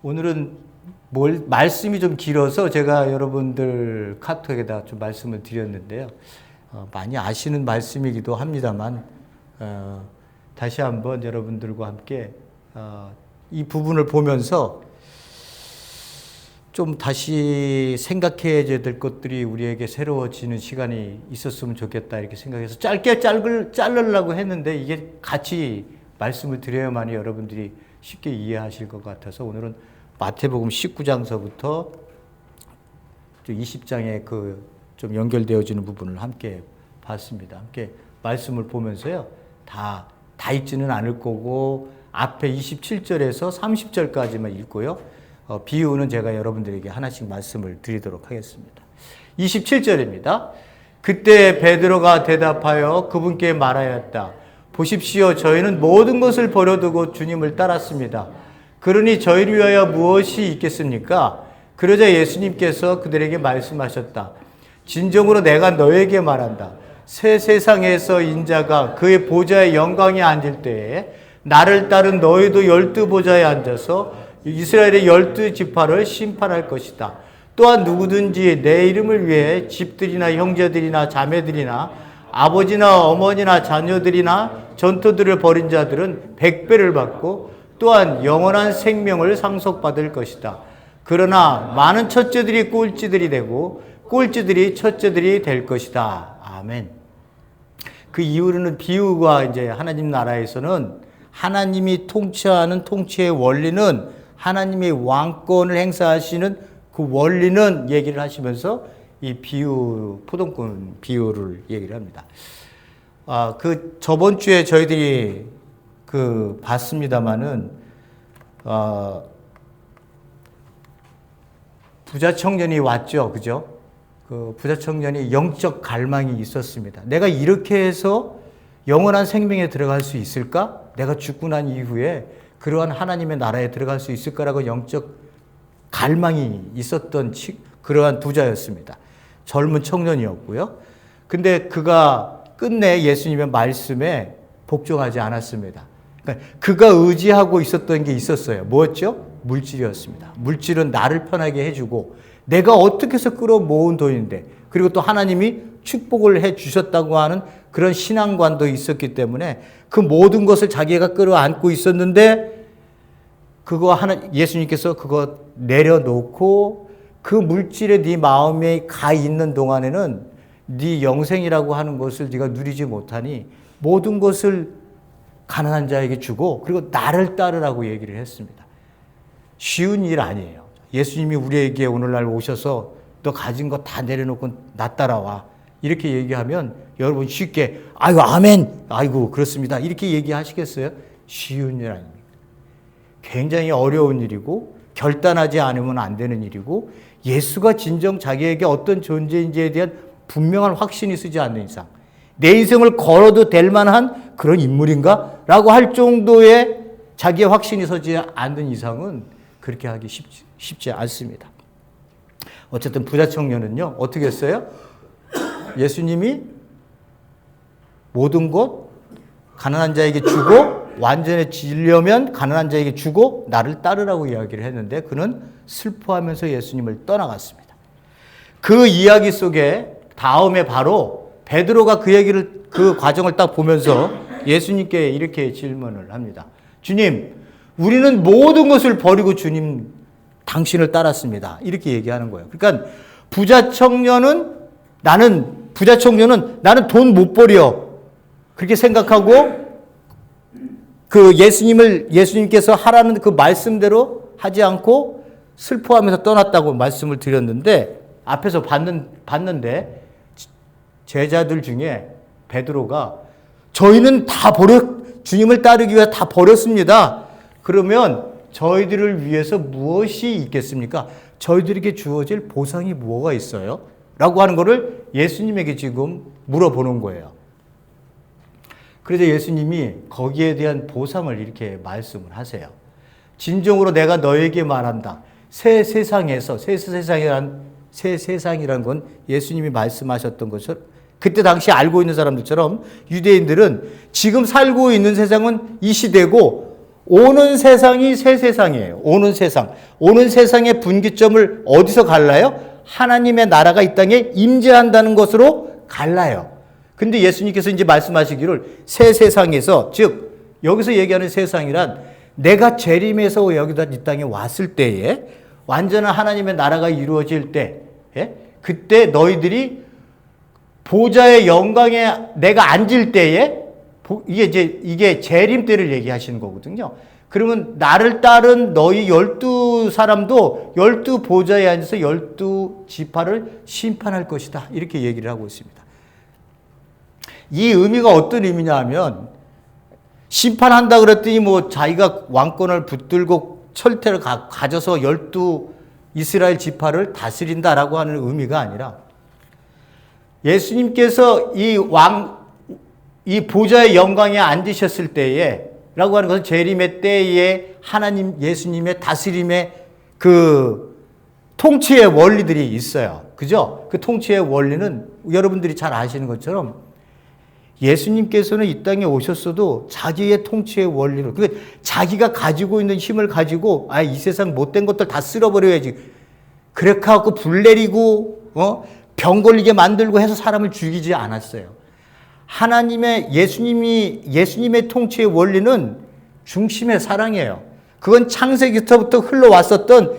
오늘은 말씀이 좀 길어서 제가 여러분들 카톡에다 좀 말씀을 드렸는데요. 많이 아시는 말씀이기도 합니다만, 다시 한번 여러분들과 함께 이 부분을 보면서 좀 다시 생각해야 될 것들이 우리에게 새로워지는 시간이 있었으면 좋겠다 이렇게 생각해서 짧게 자르려고 했는데 이게 같이 말씀을 드려야만이 여러분들이 쉽게 이해하실 것 같아서 오늘은 마태복음 19장서부터 20장에 좀 연결되어지는 부분을 함께 봤습니다. 함께 말씀을 보면서요. 다 읽지는 않을 거고 앞에 27절에서 30절까지만 읽고요. 비유는 제가 여러분들에게 하나씩 말씀을 드리도록 하겠습니다. 27절입니다. 그때 베드로가 대답하여 그분께 말하였다. 보십시오. 저희는 모든 것을 버려두고 주님을 따랐습니다. 그러니 저희를 위하여 무엇이 있겠습니까? 그러자 예수님께서 그들에게 말씀하셨다. 진정으로 내가 너에게 말한다. 새 세상에서 인자가 그의 보좌의 영광에 앉을 때에 나를 따른 너희도 12보좌에 앉아서 이스라엘의 12지파를 심판할 것이다. 또한 누구든지 내 이름을 위해 집들이나 형제들이나 자매들이나 아버지나 어머니나 자녀들이나 전토들을 벌인 자들은 100배를 받고 또한 영원한 생명을 상속받을 것이다. 그러나 많은 첫째들이 꼴찌들이 되고 꼴찌들이 첫째들이 될 것이다. 아멘. 그 이후로는 비유가 이제 하나님 나라에서는 하나님이 통치하는 통치의 원리는 하나님의 왕권을 행사하시는 그 원리는 얘기를 하시면서 이 비유, 포동꾼 비유를 얘기를 합니다. 저번 주에 저희들이 봤습니다마는, 부자 청년이 왔죠. 그죠? 그 부자 청년이 영적 갈망이 있었습니다. 내가 이렇게 해서 영원한 생명에 들어갈 수 있을까? 내가 죽고 난 이후에 그러한 하나님의 나라에 들어갈 수 있을까라고 영적 갈망이 있었던 그러한 부자였습니다. 젊은 청년이었고요. 근데 그가 끝내 예수님의 말씀에 복종하지 않았습니다. 그러니까 그가 의지하고 있었던 게 있었어요. 뭐였죠? 물질이었습니다. 물질은 나를 편하게 해주고 내가 어떻게 해서 끌어모은 돈인데 그리고 또 하나님이 축복을 해 주셨다고 하는 그런 신앙관도 있었기 때문에 그 모든 것을 자기가 끌어안고 있었는데 예수님께서 그거 내려놓고 그 물질에 네 마음에 가 있는 동안에는 네 영생이라고 하는 것을 네가 누리지 못하니 모든 것을 가난한 자에게 주고 그리고 나를 따르라고 얘기를 했습니다. 쉬운 일 아니에요. 예수님이 우리에게 오늘날 오셔서 너 가진 거 다 내려놓고 나 따라와. 이렇게 얘기하면 여러분 쉽게 아이고 아멘 아이고 그렇습니다 이렇게 얘기하시겠어요? 쉬운 일 아닙니다. 굉장히 어려운 일이고 결단하지 않으면 안 되는 일이고 예수가 진정 자기에게 어떤 존재인지에 대한 분명한 확신이 쓰지 않는 이상 내 인생을 걸어도 될 만한 그런 인물인가? 라고 할 정도의 자기의 확신이 서지 않는 이상은 그렇게 하기 쉽지 않습니다. 어쨌든 부자 청년은요 어떻게 했어요? 예수님이 모든 것 가난한 자에게 주고 완전해지려면 가난한 자에게 주고 나를 따르라고 이야기를 했는데 그는 슬퍼하면서 예수님을 떠나갔습니다. 그 이야기 속에 다음에 바로 베드로가 그 과정을 딱 보면서 예수님께 이렇게 질문을 합니다. 주님, 우리는 모든 것을 버리고 주님 당신을 따랐습니다. 이렇게 얘기하는 거예요. 그러니까 부자 청년은 나는 돈 못 버려. 그렇게 생각하고 예수님께서 하라는 그 말씀대로 하지 않고 슬퍼하면서 떠났다고 말씀을 드렸는데 앞에서 봤는데 제자들 중에 베드로가 저희는 다 주님을 따르기 위해 다 버렸습니다. 그러면 저희들을 위해서 무엇이 있겠습니까? 저희들에게 주어질 보상이 뭐가 있어요? 라고 하는 것을 예수님에게 지금 물어보는 거예요. 그래서 예수님이 거기에 대한 보상을 이렇게 말씀을 하세요. 진정으로 내가 너에게 말한다. 새 세상이란 건 예수님이 말씀하셨던 것처럼 그때 당시 알고 있는 사람들처럼 유대인들은 지금 살고 있는 세상은 이 시대고 오는 세상이 새 세상이에요. 오는 세상. 오는 세상의 분기점을 어디서 갈라요? 하나님의 나라가 이 땅에 임재한다는 것으로 갈라요. 근데 예수님께서 이제 말씀하시기를 새 세상에서, 즉 여기서 얘기하는 세상이란 내가 재림해서 여기다 이 땅에 왔을 때에 완전한 하나님의 나라가 이루어질 때, 그때 너희들이 보좌의 영광에 내가 앉을 때에, 이게 재림 때를 얘기하시는 거거든요. 그러면 나를 따른 너희 12사람도 12보좌에 앉아서 12지파를 심판할 것이다. 이렇게 얘기를 하고 있습니다. 이 의미가 어떤 의미냐 하면, 심판한다 그랬더니 뭐 자기가 왕권을 붙들고 철퇴를 가져서 12 이스라엘 지파를 다스린다라고 하는 의미가 아니라, 예수님께서 이 보좌의 영광에 앉으셨을 때에 라고 하는 것은 재림의 때에 하나님 예수님의 다스림의 그 통치의 원리들이 있어요. 그죠? 그 통치의 원리는 여러분들이 잘 아시는 것처럼 예수님께서는 이 땅에 오셨어도 자기의 통치의 원리로, 그러니까 자기가 가지고 있는 힘을 가지고 이 세상 못된 것들 다 쓸어버려야지, 그렇게 하고 불 내리고 병 걸리게 만들고 해서 사람을 죽이지 않았어요. 예수님의 통치의 원리는 중심의 사랑이에요. 그건 창세기부터 흘러왔었던,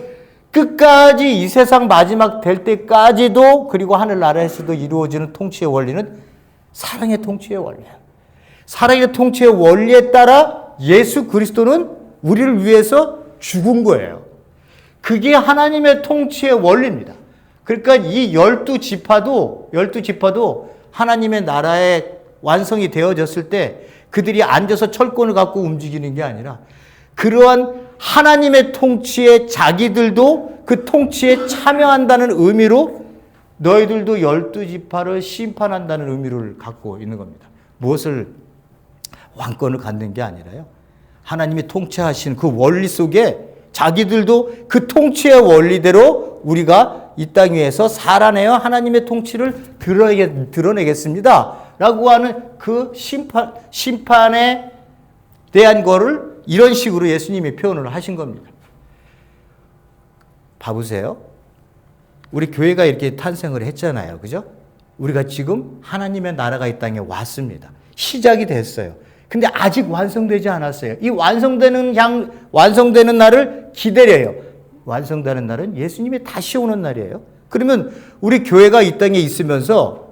끝까지 이 세상 마지막 될 때까지도, 그리고 하늘나라에서도 이루어지는 통치의 원리는 사랑의 통치의 원리예요. 사랑의 통치의 원리에 따라 예수 그리스도는 우리를 위해서 죽은 거예요. 그게 하나님의 통치의 원리입니다. 그러니까 이 12지파도 하나님의 나라의 완성이 되어졌을 때 그들이 앉아서 철권을 갖고 움직이는 게 아니라, 그러한 하나님의 통치에 자기들도 그 통치에 참여한다는 의미로 너희들도 12지파를 심판한다는 의미를 갖고 있는 겁니다. 무엇을 왕권을 갖는 게 아니라요, 하나님이 통치하신 그 원리 속에 자기들도 그 통치의 원리대로 우리가 이 땅 위에서 살아내어 하나님의 통치를 드러내겠습니다 라고 하는 그 심판에 대한 거를 이런 식으로 예수님이 표현을 하신 겁니다. 봐보세요. 우리 교회가 이렇게 탄생을 했잖아요. 그죠? 우리가 지금 하나님의 나라가 이 땅에 왔습니다. 시작이 됐어요. 근데 아직 완성되지 않았어요. 이 완성되는 날을 기다려요. 완성되는 날은 예수님이 다시 오는 날이에요. 그러면 우리 교회가 이 땅에 있으면서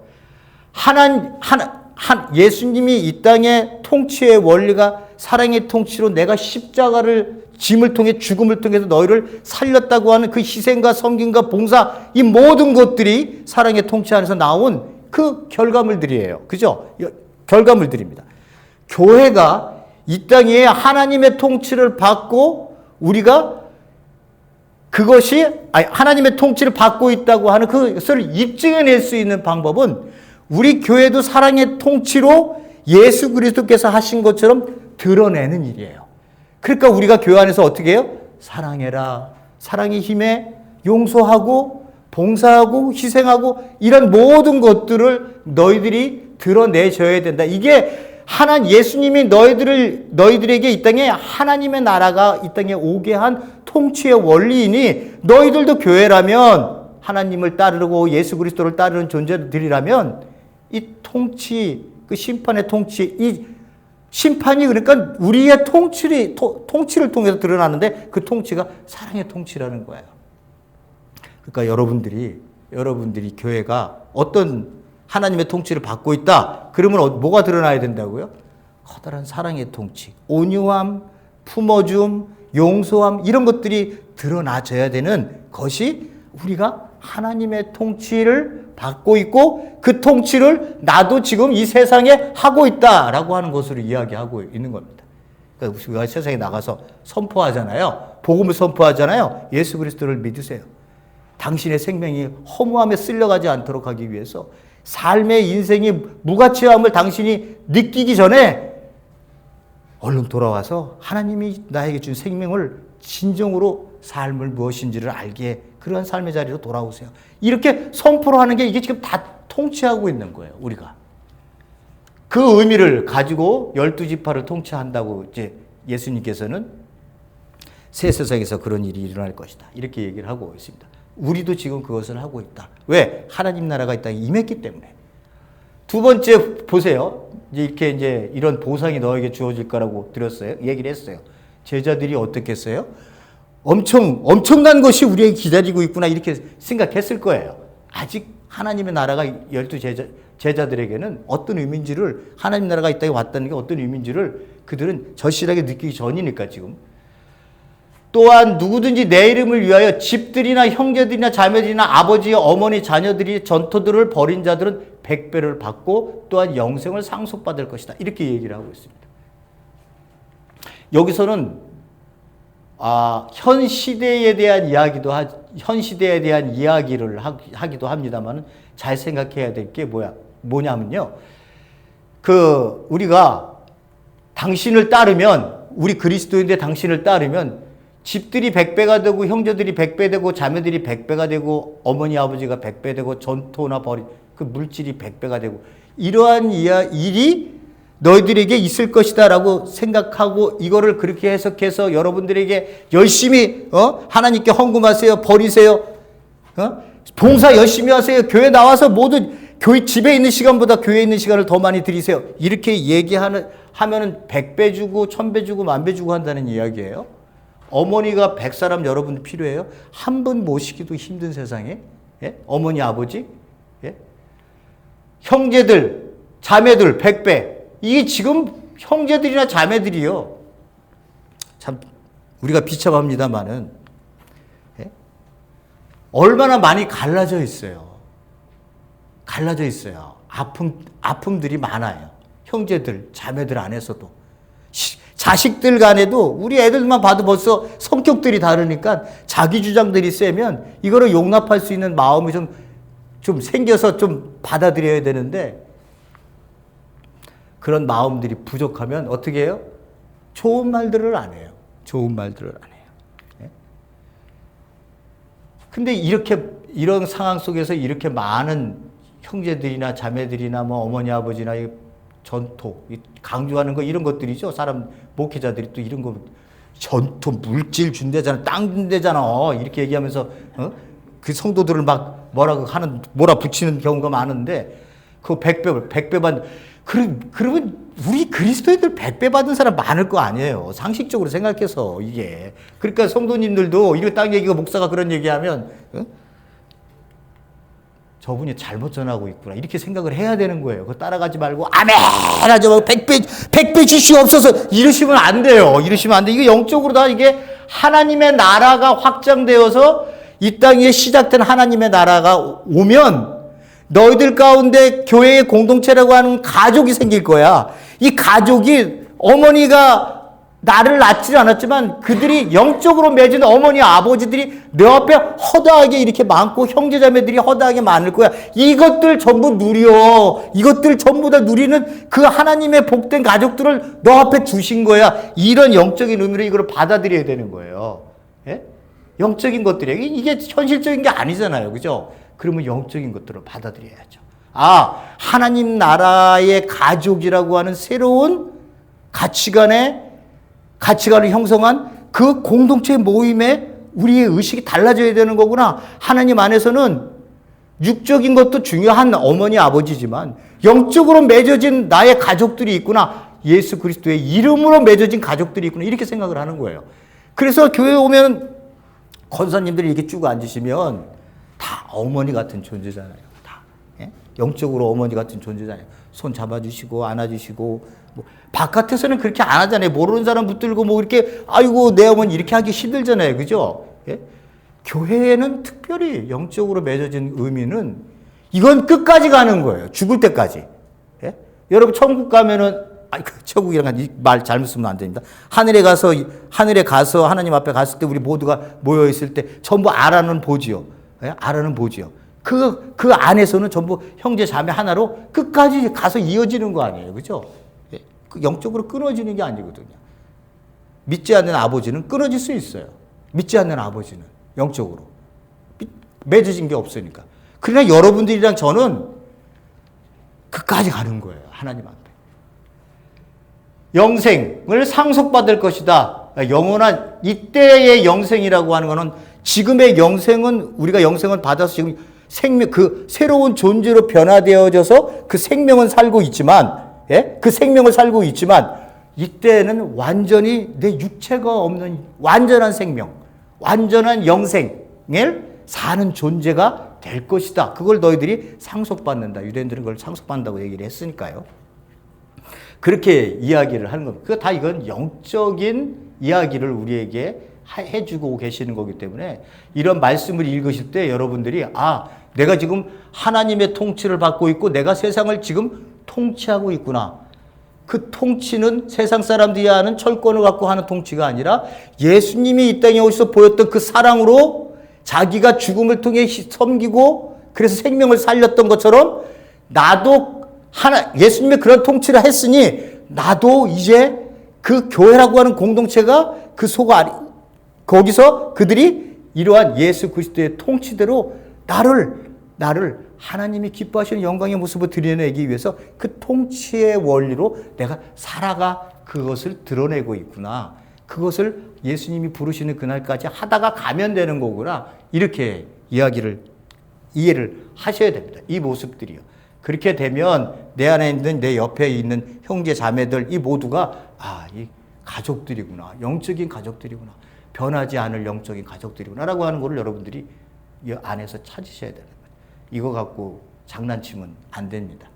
예수님이 이 땅의 통치의 원리가 사랑의 통치로 내가 십자가를 짐을 통해 죽음을 통해서 너희를 살렸다고 하는 그 희생과 섬김과 봉사, 이 모든 것들이 사랑의 통치 안에서 나온 그 결과물들이에요. 그죠? 결과물들입니다. 교회가 이 땅에 하나님의 통치를 받고 우리가 하나님의 통치를 받고 있다고 하는 그것을 입증해낼 수 있는 방법은, 우리 교회도 사랑의 통치로 예수 그리스도께서 하신 것처럼 드러내는 일이에요. 그러니까 우리가 교회 안에서 어떻게 해요? 사랑해라. 사랑의 힘에 용서하고 봉사하고 희생하고 이런 모든 것들을 너희들이 드러내셔야 된다. 이게 예수님이 너희들에게 이 땅에 하나님의 나라가 이 땅에 오게 한 통치의 원리이니, 너희들도 교회라면 하나님을 따르고 예수 그리스도를 따르는 존재들이라면 이 통치, 그 심판의 통치, 이 심판이 그러니까 우리의 통치를 통해서 드러나는데 그 통치가 사랑의 통치라는 거예요. 그러니까 여러분들이 교회가 어떤 하나님의 통치를 받고 있다. 그러면 뭐가 드러나야 된다고요? 커다란 사랑의 통치, 온유함, 품어줌, 용서함, 이런 것들이 드러나져야 되는 것이 우리가 하나님의 통치를 받고 있고 그 통치를 나도 지금 이 세상에 하고 있다라고 하는 것으로 이야기하고 있는 겁니다. 그러니까 우리가 세상에 나가서 선포하잖아요. 복음을 선포하잖아요. 예수 그리스도를 믿으세요. 당신의 생명이 허무함에 쓸려가지 않도록 하기 위해서 삶의 인생이 무가치함을 당신이 느끼기 전에 얼른 돌아와서 하나님이 나에게 준 생명을 진정으로 삶을 무엇인지를 알게, 그런 삶의 자리로 돌아오세요. 이렇게 선포를 하는 게 이게 지금 다 통치하고 있는 거예요. 우리가 그 의미를 가지고 12지파를 통치한다고 이제 예수님께서는 새 세상에서 그런 일이 일어날 것이다. 이렇게 얘기를 하고 있습니다. 우리도 지금 그것을 하고 있다. 왜? 하나님 나라가 이 땅에 임했기 때문에. 두 번째 보세요. 이제 이런 보상이 너에게 주어질 거라고 들었어요. 얘기를 했어요. 제자들이 어떻게 했어요? 엄청난 것이 우리에게 기다리고 있구나 이렇게 생각했을 거예요. 아직 하나님의 나라가 12 제자들에게는 어떤 의미인지를, 하나님 나라가 이 땅에 왔다는 게 어떤 의미인지를 그들은 절실하게 느끼기 전이니까 지금. 또한 누구든지 내 이름을 위하여 집들이나 형제들이나 자매들이나 아버지, 어머니, 자녀들이 전토들을 벌인 자들은 100배를 받고 또한 영생을 상속받을 것이다. 이렇게 얘기를 하고 있습니다. 여기서는 현 시대에 대한 이야기를 하기도 합니다만 잘 생각해야 될 게 뭐냐면요. 우리가 당신을 따르면, 우리 그리스도인데 당신을 따르면 집들이 100배가 되고 형제들이 100배 되고 자매들이 100배가 되고 어머니 아버지가 100배 되고 전토나 그 물질이 100배가 되고 이러한 일이 너희들에게 있을 것이다 라고 생각하고 이거를 그렇게 해석해서 여러분들에게 열심히 하나님께 헌금하세요. 버리세요. 봉사 열심히 하세요. 교회 나와서 모두 교회 집에 있는 시간보다 교회에 있는 시간을 더 많이 드리세요. 이렇게 하면은 100배 주고 1000배 주고 10,000배 주고 한다는 이야기예요. 어머니가 100사람 여러분 필요해요? 한 분 모시기도 힘든 세상에, 예? 어머니, 아버지, 예? 형제들, 자매들 100배. 이게 지금 형제들이나 자매들이요. 참 우리가 비참합니다만은, 예? 얼마나 많이 갈라져 있어요. 갈라져 있어요. 아픔들이 많아요. 형제들, 자매들 안에서도. 자식들 간에도 우리 애들만 봐도 벌써 성격들이 다르니까 자기 주장들이 세면 이거를 용납할 수 있는 마음이 좀 생겨서 좀 받아들여야 되는데 그런 마음들이 부족하면 어떻게 해요? 좋은 말들을 안 해요. 좋은 말들을 안 해요. 예? 근데 이런 상황 속에서 이렇게 많은 형제들이나 자매들이나 어머니 아버지나 전토, 강조하는 거 이런 것들이죠. 사람 목회자들이 또 이런 거 전토 물질 준대잖아, 땅 준대잖아 이렇게 얘기하면서 그 성도들을 막 몰아붙이는 경우가 많은데 그 100배 받는 그러면 우리 그리스도인들 100배 받은 사람 많을 거 아니에요. 상식적으로 생각해서 이게. 그러니까 성도님들도 이거 딱 얘기가 목사가 그런 얘기하면 저분이 잘못 전하고 있구나 이렇게 생각을 해야 되는 거예요. 그거 따라가지 말고 아멘 하지 말고 100배 주시옵소서 이러시면 안 돼요. 이러시면 안 돼. 이거 영적으로 다 이게 하나님의 나라가 확장되어서 이 땅에 시작된 하나님의 나라가 오면 너희들 가운데 교회의 공동체라고 하는 가족이 생길 거야. 이 가족이 어머니가 나를 낳지 않았지만 그들이 영적으로 맺은 어머니 아버지들이 내 앞에 허다하게 이렇게 많고 형제자매들이 허다하게 많을 거야. 이것들 전부 누려. 이것들 전부 다 누리는 그 하나님의 복된 가족들을 너 앞에 주신 거야. 이런 영적인 의미로 이걸 받아들여야 되는 거예요. 예? 영적인 것들이에요. 이게 현실적인 게 아니잖아요. 그죠? 그러면 영적인 것들을 받아들여야죠. 하나님 나라의 가족이라고 하는 새로운 가치관을 형성한 그 공동체 모임에 우리의 의식이 달라져야 되는 거구나. 하나님 안에서는 육적인 것도 중요한 어머니 아버지지만 영적으로 맺어진 나의 가족들이 있구나. 예수 그리스도의 이름으로 맺어진 가족들이 있구나. 이렇게 생각을 하는 거예요. 그래서 교회에 오면 권사님들이 이렇게 쭉 앉으시면 다 어머니 같은 존재잖아요. 다. 예? 영적으로 어머니 같은 존재잖아요. 손 잡아주시고 안아주시고 바깥에서는 그렇게 안 하잖아요. 모르는 사람 붙들고 이렇게 아이고 내 어머니 이렇게 하기 힘들잖아요. 그죠? 예? 교회에는 특별히 영적으로 맺어진 의미는 이건 끝까지 가는 거예요. 죽을 때까지. 예? 여러분 천국 가면은 천국이란 말 잘못 쓰면 안 됩니다. 하늘에 가서 하나님 앞에 갔을 때 우리 모두가 모여 있을 때 전부 아라는 보지요. 예? 아라는 보지요. 그 안에서는 전부 형제 자매 하나로 끝까지 가서 이어지는 거 아니에요. 그죠? 예? 그 영적으로 끊어지는 게 아니거든요. 믿지 않는 아버지는 끊어질 수 있어요. 믿지 않는 아버지는 영적으로 맺어진 게 없으니까. 그러나 여러분들이랑 저는 끝까지 가는 거예요. 하나님 앞에. 영생을 상속받을 것이다. 영원한 이때의 영생이라고 하는 것은 지금의 영생은 우리가 영생을 받아서 지금 생명 그 새로운 존재로 변화되어져서 그 생명은 살고 있지만 그 생명을 살고 있지만 이때는 완전히 내 육체가 없는 완전한 생명, 완전한 영생을 사는 존재가 될 것이다. 그걸 너희들이 상속받는다. 유대인들은 그걸 상속받는다고 얘기를 했으니까요. 그렇게 이야기를 하는 겁니다. 그 다 이건 영적인 이야기를 우리에게 해주고 계시는 거기 때문에 이런 말씀을 읽으실 때 여러분들이 내가 지금 하나님의 통치를 받고 있고 내가 세상을 지금 통치하고 있구나. 그 통치는 세상 사람들이 아는 철권을 갖고 하는 통치가 아니라 예수님이 이 땅에 오셔서 보였던 그 사랑으로 자기가 죽음을 통해 섬기고 그래서 생명을 살렸던 것처럼 나도 예수님의 그런 통치를 했으니 나도 이제 그 교회라고 하는 공동체가 그 속 아래 거기서 그들이 이러한 예수 그리스도의 통치대로 나를 하나님이 기뻐하시는 영광의 모습을 드러내기 위해서 그 통치의 원리로 내가 살아가 그것을 드러내고 있구나. 그것을 예수님이 부르시는 그날까지 하다가 가면 되는 거구나. 이렇게 이해를 하셔야 됩니다. 이 모습들이요. 그렇게 되면 내 안에 있는 내 옆에 있는 형제 자매들 이 모두가 이 가족들이구나. 영적인 가족들이구나. 변하지 않을 영적인 가족들이구나 라고 하는 것을 여러분들이 이 안에서 찾으셔야 되는 거예요. 이거 갖고 장난치면 안 됩니다.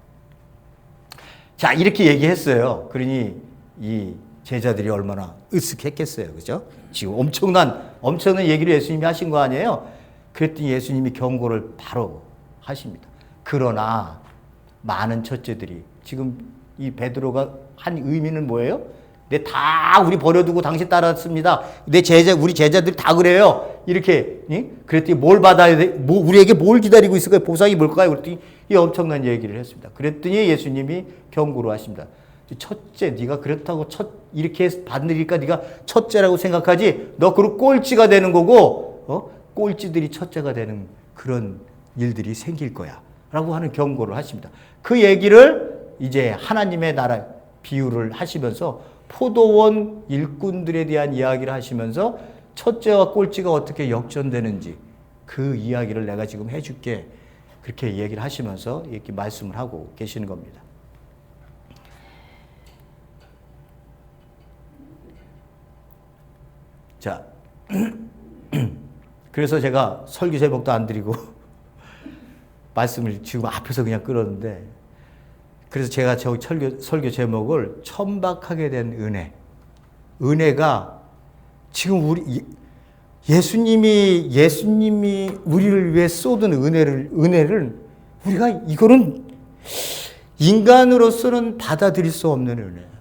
자, 이렇게 얘기했어요. 그러니 이 제자들이 얼마나 으쓱했겠어요. 그죠? 지금 엄청난 얘기를 예수님이 하신 거 아니에요? 그랬더니 예수님이 경고를 바로 하십니다. 그러나 많은 첫째들이 지금 이 베드로가 한 의미는 뭐예요? 우리 버려두고 당신 따랐습니다. 우리 제자들이 다 그래요. 이렇게, 그랬더니 뭘 받아야 돼? 우리에게 뭘 기다리고 있을까요? 보상이 뭘까요? 그랬더니 이 엄청난 얘기를 했습니다. 그랬더니 예수님이 경고를 하십니다. 첫째, 네가 그렇다고 이렇게 받으니까 네가 첫째라고 생각하지? 너 그리고 꼴찌가 되는 거고, 꼴찌들이 첫째가 되는 그런 일들이 생길 거야. 라고 하는 경고를 하십니다. 그 얘기를 이제 하나님의 나라 비유를 하시면서 포도원 일꾼들에 대한 이야기를 하시면서 첫째와 꼴찌가 어떻게 역전되는지 그 이야기를 내가 지금 해줄게. 그렇게 얘기를 하시면서 이렇게 말씀을 하고 계시는 겁니다. 자, 그래서 제가 설교 제목도 안 드리고 말씀을 지금 앞에서 그냥 끌었는데 그래서 제가 설교 제목을 천박하게 된 은혜. 은혜가 지금 예수님이 우리를 위해 쏟은 은혜를 우리가 이거는 인간으로서는 받아들일 수 없는 은혜예요.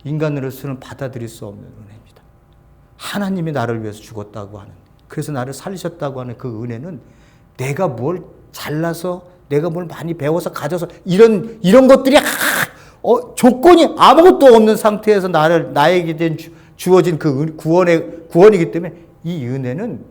인간으로서는 받아들일 수 없는 은혜입니다. 하나님이 나를 위해서 죽었다고 하는, 그래서 나를 살리셨다고 하는 그 은혜는 내가 뭘 잘나서 내가 뭘 많이 배워서 가져서 이런 것들이 조건이 아무것도 없는 상태에서 나에게 주어진 그 구원이기 때문에 이 은혜는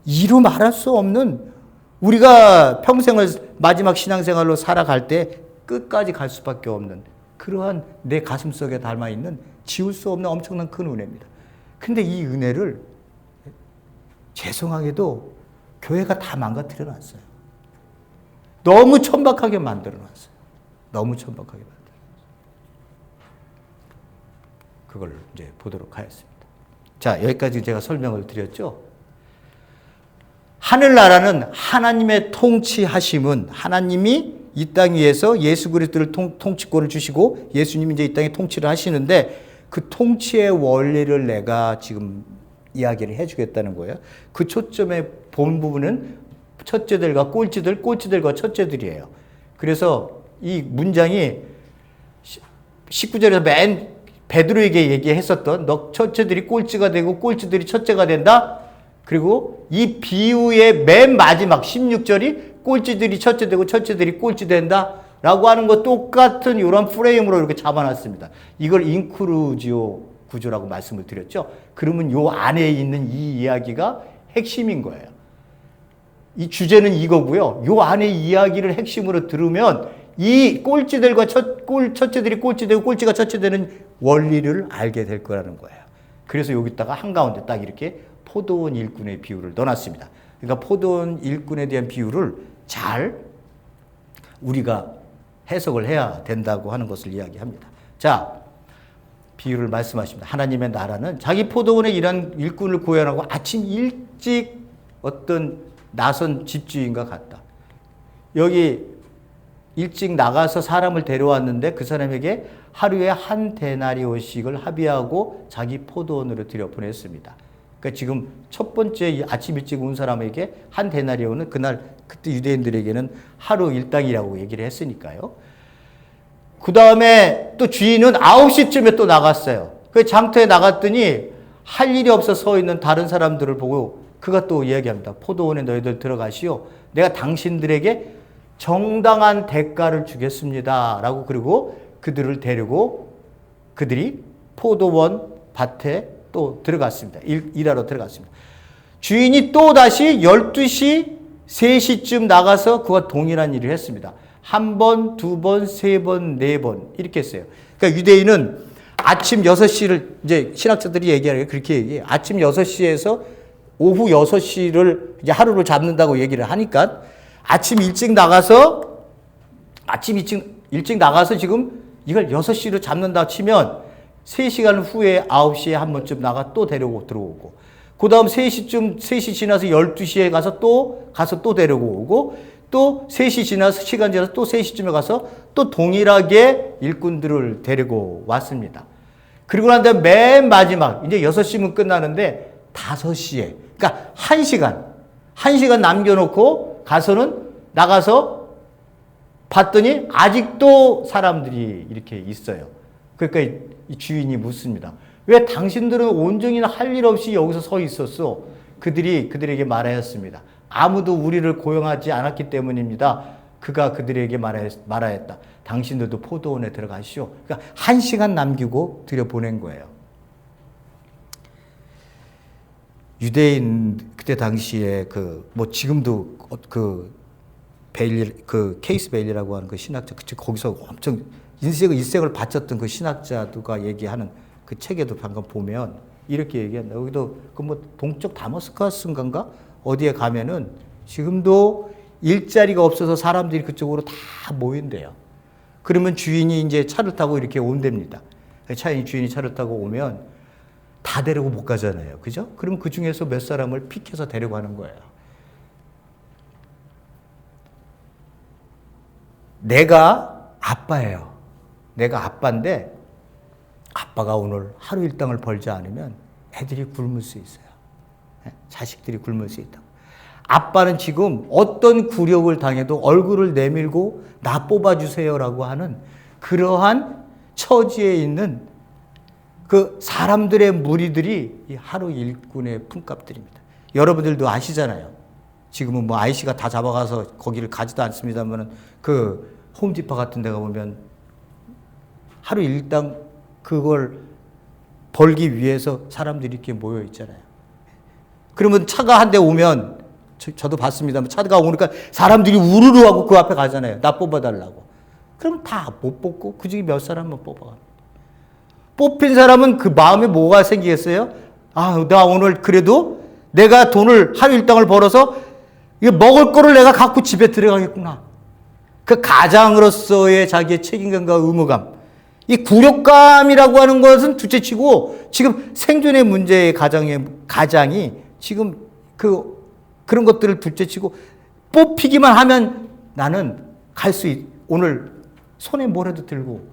이루 말할 수 없는, 우리가 평생을 마지막 신앙생활로 살아갈 때 끝까지 갈 수밖에 없는 그러한 내 가슴속에 담아있는 지울 수 없는 엄청난 큰 은혜입니다. 근데 이 은혜를 죄송하게도 교회가 다 망가뜨려 놨어요. 너무 천박하게 만들어놨어요. 너무 천박하게 만들어놨어요. 그걸 이제 보도록 하겠습니다. 자, 여기까지 제가 설명을 드렸죠. 하늘나라는 하나님의 통치하심은 하나님이 이 땅 위에서 예수 그리스도를 통치권을 주시고 예수님이 이제 이 땅에 통치를 하시는데 그 통치의 원리를 내가 지금 이야기를 해주겠다는 거예요. 그 초점의 본 부분은 첫째들과 꼴찌들과 첫째들이에요. 그래서 이 문장이 19절에서 맨 베드로에게 얘기했었던 너 첫째들이 꼴찌가 되고 꼴찌들이 첫째가 된다. 그리고 이 비유의 맨 마지막 16절이 꼴찌들이 첫째 되고 첫째들이 꼴찌 된다. 라고 하는 거 똑같은 이런 프레임으로 이렇게 잡아놨습니다. 이걸 인크루지오 구조라고 말씀을 드렸죠. 그러면 요 안에 있는 이 이야기가 핵심인 거예요. 이 주제는 이거고요. 요 안에 이야기를 핵심으로 들으면 이 꼴찌들과 첫째들이 꼴찌되고 꼴찌가 첫째되는 원리를 알게 될 거라는 거예요. 그래서 여기다가 한가운데 딱 이렇게 포도원 일꾼의 비유를 넣어놨습니다. 그러니까 포도원 일꾼에 대한 비유를 잘 우리가 해석을 해야 된다고 하는 것을 이야기합니다. 자, 비유를 말씀하십니다. 하나님의 나라는 자기 포도원에 일한 일꾼을 구현하고 아침 일찍 어떤 나선 집주인과 같다. 여기 일찍 나가서 사람을 데려왔는데 그 사람에게 하루에 한 데나리온씩을 합의하고 자기 포도원으로 들여보냈습니다. 그러니까 지금 첫 번째 아침 일찍 온 사람에게 한 데나리온은 그때 유대인들에게는 하루 일당이라고 얘기를 했으니까요. 그 다음에 또 주인은 9시쯤에 또 나갔어요. 그 장터에 나갔더니 할 일이 없어 서 있는 다른 사람들을 보고 그가 또 이야기합니다. 포도원에 너희들 들어가시오. 내가 당신들에게 정당한 대가를 주겠습니다. 라고 그리고 그들을 데리고 그들이 포도원 밭에 또 들어갔습니다. 일하러 들어갔습니다. 주인이 또 다시 12시, 3시쯤 나가서 그와 동일한 일을 했습니다. 한 번, 두 번, 세 번, 네 번 이렇게 했어요. 그러니까 유대인은 아침 6시를 이제 신학자들이 얘기하는 게 그렇게 얘기해요. 아침 6시에서 오후 6시를 이제 하루를 잡는다고 얘기를 하니까 아침 일찍 나가서 지금 이걸 6시로 잡는다 치면 3시간 후에 9시에 한 번쯤 나가 또 데리고 들어오고 그 다음 3시 지나서 12시에 가서 또 데리고 오고 또 3시 지나서 시간 지나서 또 3시쯤에 가서 또 동일하게 일꾼들을 데리고 왔습니다. 그리고 난 다음에 맨 마지막 이제 6시면 끝나는데 5시에 그러니까 1시간 남겨놓고 나가서 봤더니 아직도 사람들이 이렇게 있어요. 그러니까 이 주인이 묻습니다. 왜 당신들은 온종일 할 일 없이 여기서 서 있었어? 그들에게 말하였습니다. 아무도 우리를 고용하지 않았기 때문입니다. 그가 그들에게 말하였다. 당신들도 포도원에 들어가시오. 그러니까 1시간 남기고 들여보낸 거예요. 유대인 그때 당시에 지금도 케이스 베일리라고 하는 그 신학자, 거기서 엄청 일생을 바쳤던 그 신학자가 얘기하는 그 책에도 방금 보면 이렇게 얘기한다. 여기도 동쪽 다머스커스인가 어디에 가면은 지금도 일자리가 없어서 사람들이 그쪽으로 다 모인대요. 그러면 주인이 이제 차를 타고 이렇게 온답니다. 주인이 차를 타고 오면 다 데리고 못 가잖아요. 그죠? 그럼 그 중에서 몇 사람을 픽해서 데려가는 거예요. 내가 아빠예요. 내가 아빠인데 아빠가 오늘 하루 일당을 벌지 않으면 애들이 굶을 수 있어요. 자식들이 굶을 수 있다고. 아빠는 지금 어떤 굴욕을 당해도 얼굴을 내밀고 나 뽑아주세요라고 하는 그러한 처지에 있는 그 사람들의 무리들이 이 하루 일꾼의 품값들입니다. 여러분들도 아시잖아요. 지금은 IC가 다 잡아가서 거기를 가지도 않습니다만 그 홈디파 같은 데 가보면 하루 일당 그걸 벌기 위해서 사람들이 이렇게 모여 있잖아요. 그러면 차가 한 대 오면 저도 봤습니다만 차가 오니까 사람들이 우르르 하고 그 앞에 가잖아요. 나 뽑아달라고. 그럼 다 못 뽑고 그 중에 몇 사람만 뽑아갑니다. 뽑힌 사람은 그 마음에 뭐가 생기겠어요? 나 오늘 그래도 내가 돈을 하루 일당을 벌어서 이거 먹을 거를 내가 갖고 집에 들어가겠구나. 그 가장으로서의 자기의 책임감과 의무감. 이 굴욕감이라고 하는 것은 둘째치고 지금 생존의 문제의 가장이 지금 그런 것들을 둘째치고 뽑히기만 하면 나는 오늘 손에 뭐라도 들고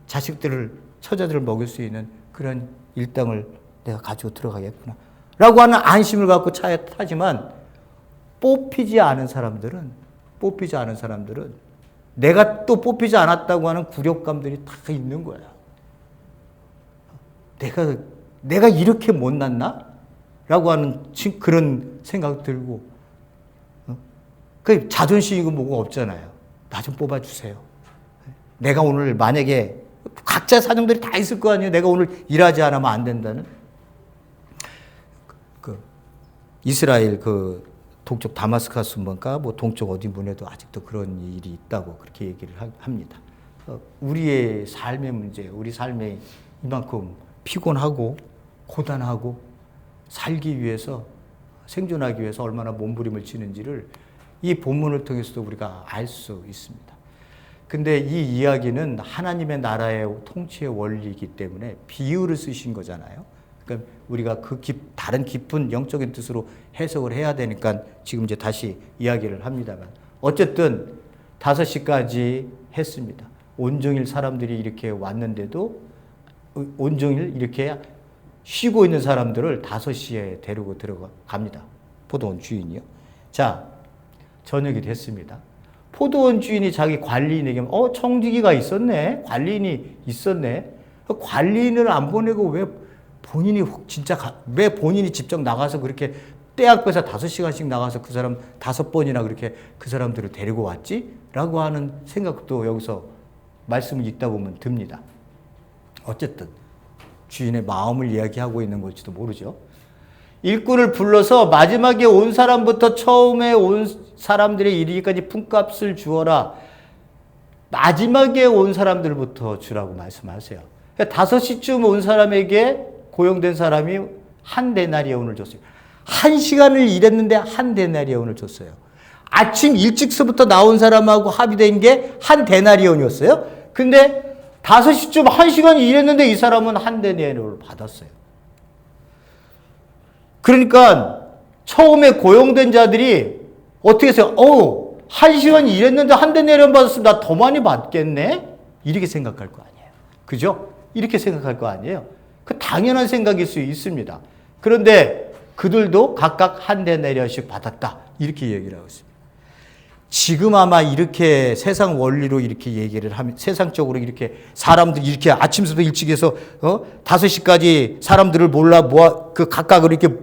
처자들을 먹일 수 있는 그런 일당을 내가 가지고 들어가겠구나. 라고 하는 안심을 갖고 차에 타지만 뽑히지 않은 사람들은 내가 또 뽑히지 않았다고 하는 굴욕감들이 다 있는 거야. 내가 이렇게 못났나? 라고 하는 그런 생각 들고, 그 자존심이고 뭐가 없잖아요. 나 좀 뽑아주세요. 내가 오늘 만약에 각자 사정들이 다 있을 거 아니에요. 내가 오늘 일하지 않으면 안 된다는. 이스라엘 동쪽 다마스커스 문과 뭐 동쪽 어디 문에도 아직도 그런 일이 있다고 그렇게 얘기를 합니다. 우리의 삶의 문제, 우리 삶에 이만큼 피곤하고 고단하고 살기 위해서 생존하기 위해서 얼마나 몸부림을 치는지를 이 본문을 통해서도 우리가 알 수 있습니다. 근데 이 이야기는 하나님의 나라의 통치의 원리이기 때문에 비유를 쓰신 거잖아요. 그러니까 우리가 다른 깊은 영적인 뜻으로 해석을 해야 되니까 지금 이제 다시 이야기를 합니다만 어쨌든 5시까지 했습니다. 온종일 사람들이 이렇게 왔는데도 온종일 이렇게 쉬고 있는 사람들을 5시에 데리고 들어갑니다. 포도원 주인이요. 자, 저녁이 됐습니다. 포도원 주인이 자기 관리인에게 청지기가 있었네. 관리인이 있었네. 관리인을 안 보내고 왜 본인이 직접 나가서 그렇게 떼약볕에 5시간씩 나가서 그 사람 5번이나 그렇게 그 사람들을 데리고 왔지? 라고 하는 생각도 여기서 말씀을 읽다 보면 듭니다. 어쨌든 주인의 마음을 이야기하고 있는 걸지도 모르죠. 일꾼을 불러서 마지막에 온 사람부터 처음에 온 사람들의 이르기까지 품값을 주어라. 마지막에 온 사람들부터 주라고 말씀하세요. 5시쯤 온 사람에게 고용된 사람이 한 데나리온을 줬어요. 1시간을 일했는데 한 데나리온을 줬어요. 아침 일찍서부터 나온 사람하고 합의된 게 한 데나리온이었어요. 근데 5시쯤 1시간 일했는데 이 사람은 한 데나리온을 받았어요. 그러니까 처음에 고용된 자들이 어떻게 해서 1시간 일했는데 한 데나리온 받았으면 나 더 많이 받겠네? 이렇게 생각할 거 아니에요. 그죠? 이렇게 생각할 거 아니에요. 그 당연한 생각일 수 있습니다. 그런데 그들도 각각 한 데나리온씩 받았다. 이렇게 얘기를 하고 있습니다. 지금 아마 이렇게 세상 원리로 이렇게 얘기를 하면, 세상적으로 이렇게 사람들이 이렇게 아침부터 일찍 해서 5시까지 사람들을 각각을 이렇게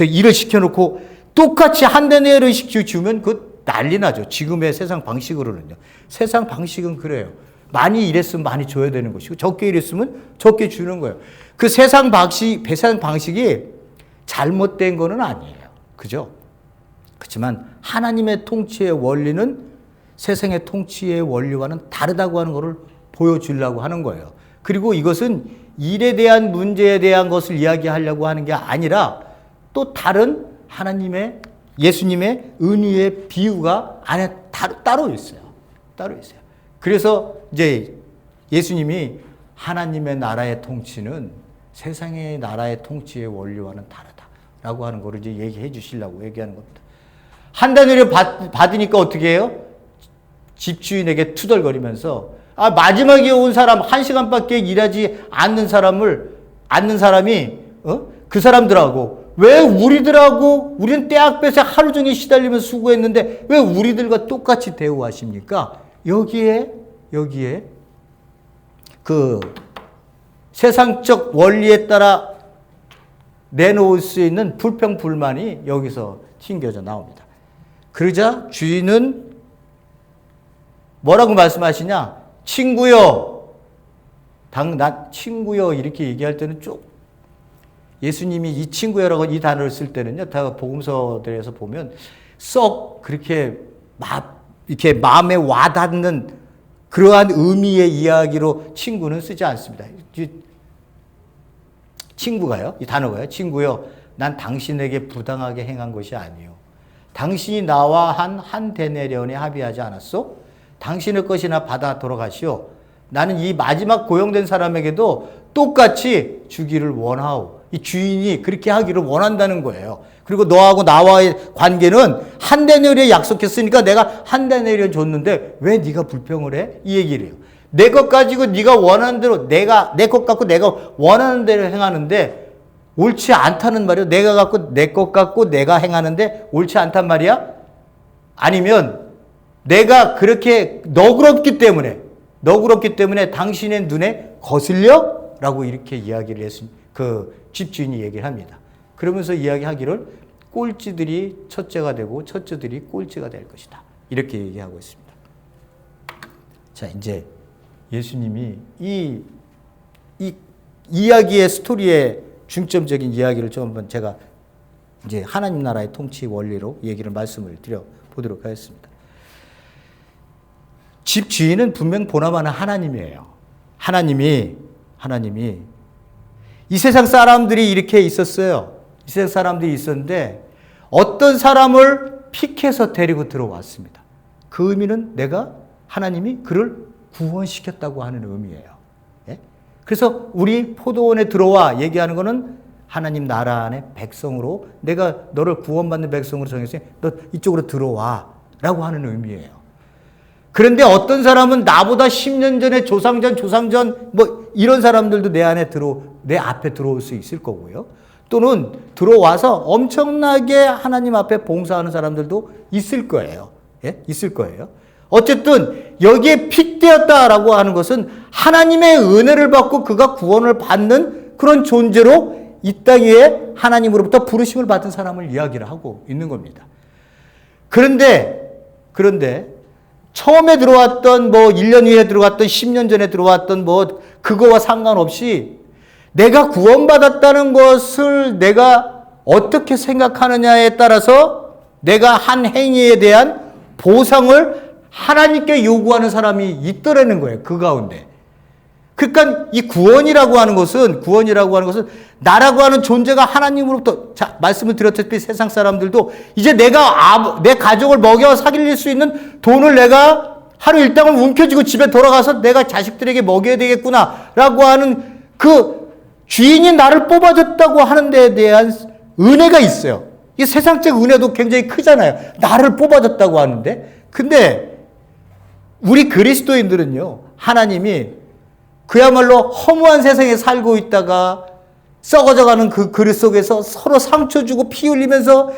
일을 시켜놓고 똑같이 한 데나리온씩 주면 그 난리 나죠. 지금의 세상 방식으로는요. 세상 방식은 그래요. 많이 일했으면 많이 줘야 되는 것이고 적게 일했으면 적게 주는 거예요. 그 세상 방식이 잘못된 거는 아니에요. 그죠? 그렇지만 하나님의 통치의 원리는 세상의 통치의 원리와는 다르다고 하는 것을 보여주려고 하는 거예요. 그리고 이것은 일에 대한 문제에 대한 것을 이야기하려고 하는 게 아니라 또 다른 하나님의 예수님의 은유의 비유가 안에 따로 있어요. 따로 있어요. 그래서 이제 예수님이 하나님의 나라의 통치는 세상의 나라의 통치의 원리와는 다르다라고 하는 것을 이제 얘기해 주시려고 얘기하는 겁니다. 한 데나리온 받으니까 어떻게 해요? 집주인에게 투덜거리면서 마지막에 온 사람 1시간밖에 일하지 않는 사람이 그 사람들하고 왜 우리는 떼약볕에 하루 종일 시달리면서 수고했는데 왜 우리들과 똑같이 대우하십니까? 여기에 그 세상적 원리에 따라 내놓을 수 있는 불평불만이 여기서 튕겨져 나옵니다. 그러자 주인은 뭐라고 말씀하시냐? 친구요. 친구요. 이렇게 얘기할 때는 쭉 예수님이 이 친구요라고 이 단어를 쓸 때는요, 다 복음서들에서 보면 썩 그렇게 이렇게 마음에 와닿는 그러한 의미의 이야기로 친구는 쓰지 않습니다. 친구가요, 이 단어가요, 친구요. 난 당신에게 부당하게 행한 것이 아니요. 당신이 나와 한 데나리온에 합의하지 않았소? 당신의 것이나 받아 돌아가시오. 나는 이 마지막 고용된 사람에게도 똑같이 주기를 원하오. 이 주인이 그렇게 하기를 원한다는 거예요. 그리고 너하고 나와의 관계는 한 데나리온 약속했으니까 내가 한 데나리온 줬는데 왜 네가 불평을 해? 이 얘기를 해요. 내 것 가지고 네가 원하는 대로 내 것 갖고 내가 원하는 대로 행하는데 옳지 않다는 말이에요. 내 것 갖고 내가 행하는데 옳지 않단 말이야? 아니면 내가 그렇게 너그럽기 때문에 당신의 눈에 거슬려? 라고 이렇게 이야기를 했습니다. 그 집주인이 얘기를 합니다. 그러면서 이야기하기를 꼴찌들이 첫째가 되고 첫째들이 꼴찌가 될 것이다. 이렇게 얘기하고 있습니다. 자, 이제 예수님이 이 이야기의 스토리의 중점적인 이야기를 좀 한번 제가 이제 하나님 나라의 통치 원리로 말씀을 드려 보도록 하겠습니다. 집 주인은 분명 보나마나 하나님이에요. 하나님이 이 세상 사람들이 이렇게 있었어요. 이 세상 사람들이 있었는데 어떤 사람을 픽해서 데리고 들어왔습니다. 그 의미는 하나님이 그를 구원시켰다고 하는 의미예요. 예? 그래서 우리 포도원에 들어와 얘기하는 거는 하나님 나라 안에 백성으로 내가 너를 구원받는 백성으로 정했으니 너 이쪽으로 들어와 라고 하는 의미예요. 그런데 어떤 사람은 나보다 10년 전에 조상전 뭐 이런 사람들도 내 앞에 들어올 수 있을 거고요. 또는 들어와서 엄청나게 하나님 앞에 봉사하는 사람들도 있을 거예요. 예? 있을 거예요. 어쨌든 여기에 픽되었다라고 하는 것은 하나님의 은혜를 받고 그가 구원을 받는 그런 존재로 이 땅 위에 하나님으로부터 부르심을 받은 사람을 이야기를 하고 있는 겁니다. 그런데 처음에 들어왔던 1년 후에 들어왔던 10년 전에 들어왔던 그거와 상관없이 내가 구원받았다는 것을 내가 어떻게 생각하느냐에 따라서 내가 한 행위에 대한 보상을 하나님께 요구하는 사람이 있더라는 거예요. 그 가운데. 그러니까 이 구원이라고 하는 것은 나라고 하는 존재가 하나님으로부터 말씀을 드렸다시피 세상 사람들도 이제 내가 내 가족을 먹여 사귈 수 있는 돈을 내가 하루 일당을 움켜쥐고 집에 돌아가서 내가 자식들에게 먹여야 되겠구나라고 하는 그 주인이 나를 뽑아줬다고 하는 데에 대한 은혜가 있어요. 이 세상적 은혜도 굉장히 크잖아요. 나를 뽑아줬다고 하는데. 근데 우리 그리스도인들은요. 하나님이 그야말로 허무한 세상에 살고 있다가 썩어져가는 그 그릇 속에서 서로 상처 주고 피 흘리면서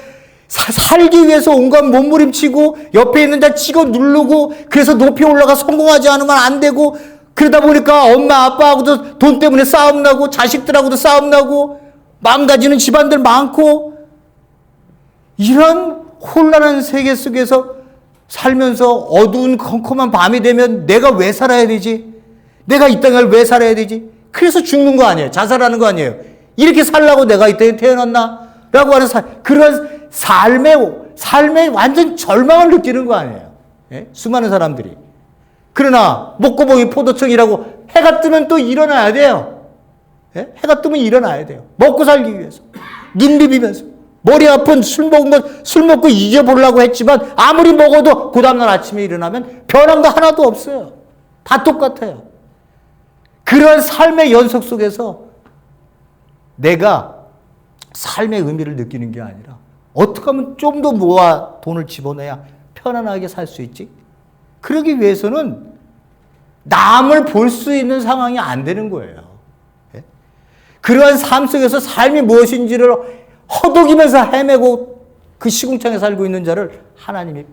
살기 위해서 온갖 몸부림치고 옆에 있는 자 치고 누르고 그래서 높이 올라가 성공하지 않으면 안 되고 그러다 보니까 엄마 아빠하고도 돈 때문에 싸움 나고 자식들하고도 싸움 나고 망가지는 집안들 많고 이런 혼란한 세계 속에서 살면서 어두운 컴컴한 밤이 되면 내가 왜 살아야 되지? 내가 이 땅을 왜 살아야 되지? 그래서 죽는 거 아니에요. 자살하는 거 아니에요. 이렇게 살라고 내가 이 땅에 태어났나? 라고 하는 그런 삶의 완전 절망을 느끼는 거 아니에요. 예? 수많은 사람들이. 그러나 목고봉이 포도청이라고 해가 뜨면 또 일어나야 돼요. 예? 해가 뜨면 일어나야 돼요. 먹고 살기 위해서. 눈 비비면서. 머리 아픈 술 먹고 잊어보려고 했지만 아무리 먹어도 그 다음날 아침에 일어나면 변한 거 하나도 없어요. 다 똑같아요. 그런 삶의 연속 속에서 내가 삶의 의미를 느끼는 게 아니라 어떻게 하면 좀 더 모아 돈을 집어내야 편안하게 살 수 있지? 그러기 위해서는 남을 볼 수 있는 상황이 안 되는 거예요. 예? 그러한 삶 속에서 삶이 무엇인지를 허덕이면서 헤매고 그 시궁창에 살고 있는 자를 하나님이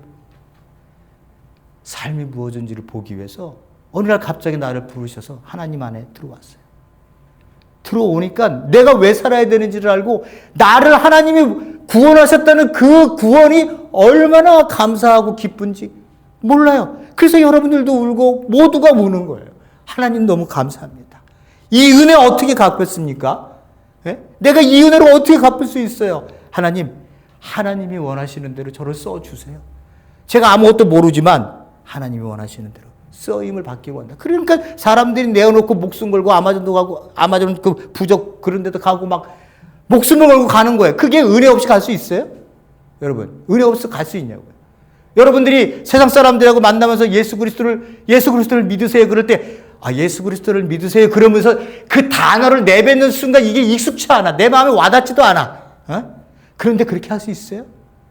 삶이 무엇인지를 보기 위해서 어느 날 갑자기 나를 부르셔서 하나님 안에 들어왔어요. 들어오니까 내가 왜 살아야 되는지를 알고 나를 하나님이 구원하셨다는 그 구원이 얼마나 감사하고 기쁜지 몰라요. 그래서 여러분들도 울고 모두가 우는 거예요. 하나님 너무 감사합니다. 이 은혜 어떻게 갚았습니까? 예? 내가 이 은혜를 어떻게 갚을 수 있어요? 하나님이 원하시는 대로 저를 써주세요. 제가 아무것도 모르지만 하나님이 원하시는 대로 쓰임을 받기 원한다. 그러니까 사람들이 내어놓고 목숨 걸고 아마존도 가고 아마존 그 부족 그런 데도 가고 막 목숨을 걸고 가는 거예요. 그게 은혜 없이 갈 수 있어요? 여러분, 은혜 없이 갈 수 있냐고요. 여러분들이 세상 사람들하고 만나면서 예수 그리스도를 믿으세요. 그럴 때 예수 그리스도를 믿으세요. 그러면서 그 단어를 내뱉는 순간 이게 익숙치 않아. 내 마음에 와닿지도 않아. 그런데 그렇게 할 수 있어요?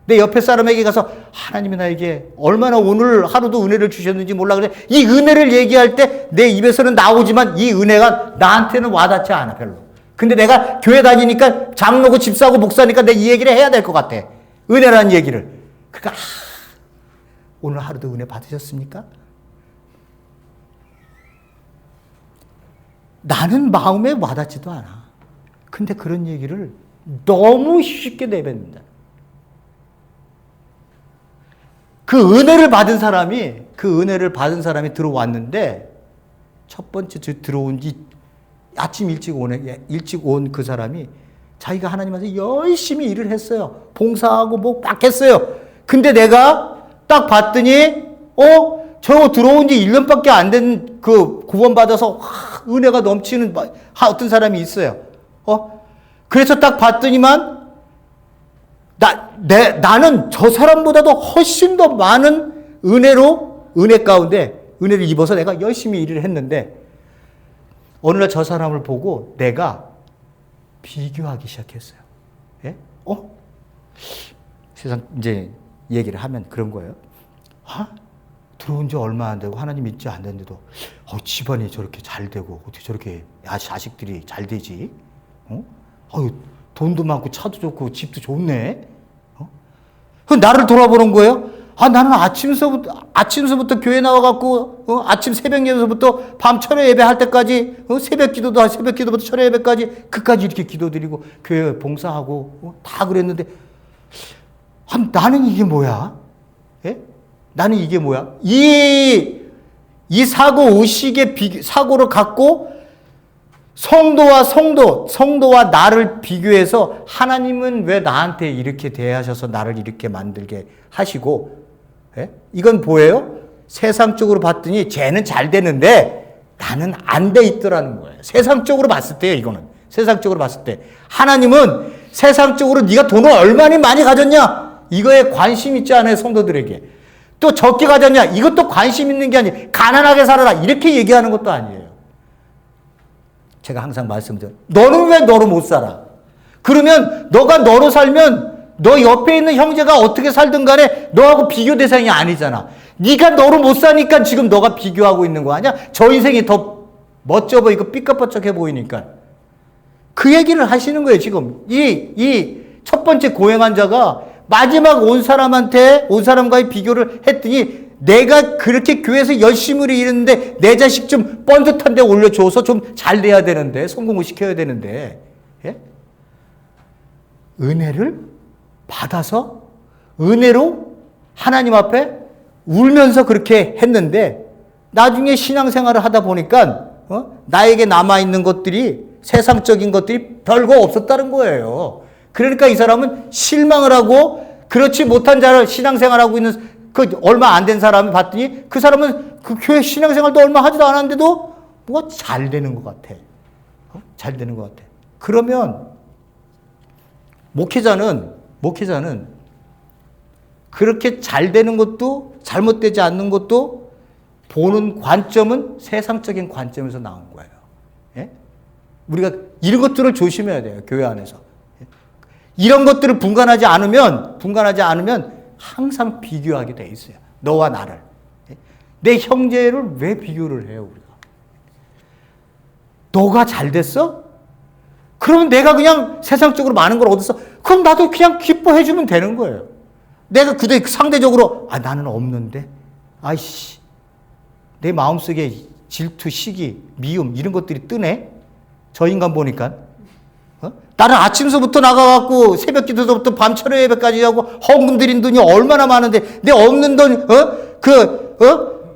내 옆에 사람에게 가서 하나님이 나에게 얼마나 오늘 하루도 은혜를 주셨는지 몰라 그래. 이 은혜를 얘기할 때 내 입에서는 나오지만 이 은혜가 나한테는 와닿지 않아 별로. 근데 내가 교회 다니니까 장로고 집사고 목사니까 내 이 얘기를 해야 될 것 같아. 은혜라는 얘기를. 그러니까 오늘 하루도 은혜 받으셨습니까? 나는 마음에 와닿지도 않아. 근데 그런 얘기를 너무 쉽게 내뱉는다. 그 은혜를 받은 사람이 들어왔는데 첫 번째 들어온 아침 일찍 온 그 사람이 자기가 하나님한테 열심히 일을 했어요. 봉사하고 뭐 막 했어요. 근데 내가 딱 봤더니 저거 들어온 지 1년밖에 안 된 그 구원받아서 은혜가 넘치는 어떤 사람이 있어요. 그래서 딱 봤더니만 나는 저 사람보다도 훨씬 더 많은 은혜 가운데 은혜를 입어서 내가 열심히 일을 했는데 어느 날 저 사람을 보고 내가 비교하기 시작했어요. 예? 세상 이제 얘기를 하면 그런 거예요. 들어온 지 얼마 안 되고 하나님 믿지 않는데도 집안이 저렇게 잘 되고 어떻게 저렇게 자식들이 잘 되지? 돈도 많고 차도 좋고 집도 좋네. 나를 돌아보는 거예요. 나는 아침서부터 교회 나와갖고 아침 새벽 예배서부터 밤 철야 예배 할 때까지 새벽 기도부터 철야 예배까지 그까지 이렇게 기도드리고 교회 봉사하고 다 그랬는데 나는 이게 뭐야? 예? 나는 이게 뭐야? 이 사고의식의 사고를 갖고 성도와 나를 비교해서 하나님은 왜 나한테 이렇게 대하셔서 나를 이렇게 만들게 하시고, 예? 이건 뭐예요? 세상적으로 봤더니 쟤는 잘 되는데 나는 안 돼 있더라는 거예요. 세상적으로 봤을 때요, 이거는. 세상적으로 봤을 때. 하나님은 세상적으로 네가 돈을 얼마나 많이 가졌냐? 이거에 관심 있지 않아요, 성도들에게. 또 적게 가졌냐? 이것도 관심 있는 게 아니에요. 가난하게 살아라. 이렇게 얘기하는 것도 아니에요. 제가 항상 말씀드려요. 너는 왜 너로 못 살아? 그러면 너가 너로 살면 너 옆에 있는 형제가 어떻게 살든 간에 너하고 비교 대상이 아니잖아. 네가 너로 못 사니까 지금 너가 비교하고 있는 거 아니야? 저 인생이 더 멋져 보이고 삐까뻔쩍해 보이니까. 그 얘기를 하시는 거예요, 지금. 이 첫 번째 고행 환자가 마지막 온 사람과의 비교를 했더니 내가 그렇게 교회에서 열심히 일했는데 내 자식 좀 번듯한 데 올려줘서 좀 잘 돼야 되는데, 성공을 시켜야 되는데, 예? 은혜를 받아서 은혜로 하나님 앞에 울면서 그렇게 했는데 나중에 신앙생활을 하다 보니까 나에게 남아있는 것들이 세상적인 것들이 별거 없었다는 거예요. 그러니까 이 사람은 실망을 하고 그렇지 못한 자를 신앙생활하고 있는 얼마 안 된 사람을 봤더니 그 사람은 그 교회 신앙생활도 얼마 하지도 않았는데도 뭐가 잘 되는 것 같아. 잘 되는 것 같아. 그러면 목회자는 그렇게 잘 되는 것도 잘못되지 않는 것도 보는 관점은 세상적인 관점에서 나온 거예요. 예? 우리가 이런 것들을 조심해야 돼요. 교회 안에서. 예? 이런 것들을 분간하지 않으면 항상 비교하게 돼 있어요. 너와 나를. 예? 내 형제를 왜 비교를 해요, 우리가? 너가 잘 됐어? 그러면 내가 그냥 세상적으로 많은 걸 얻었어? 그럼 나도 그냥 기뻐해주면 되는 거예요. 내가 그대 상대적으로 나는 없는데 아이씨 내 마음속에 질투, 시기, 미움 이런 것들이 뜨네. 저 인간 보니까 나는 아침서부터 나가갖고 새벽 기도서부터 밤 철야 예배까지 하고 헌금 드린 돈이 얼마나 많은데 내 없는 돈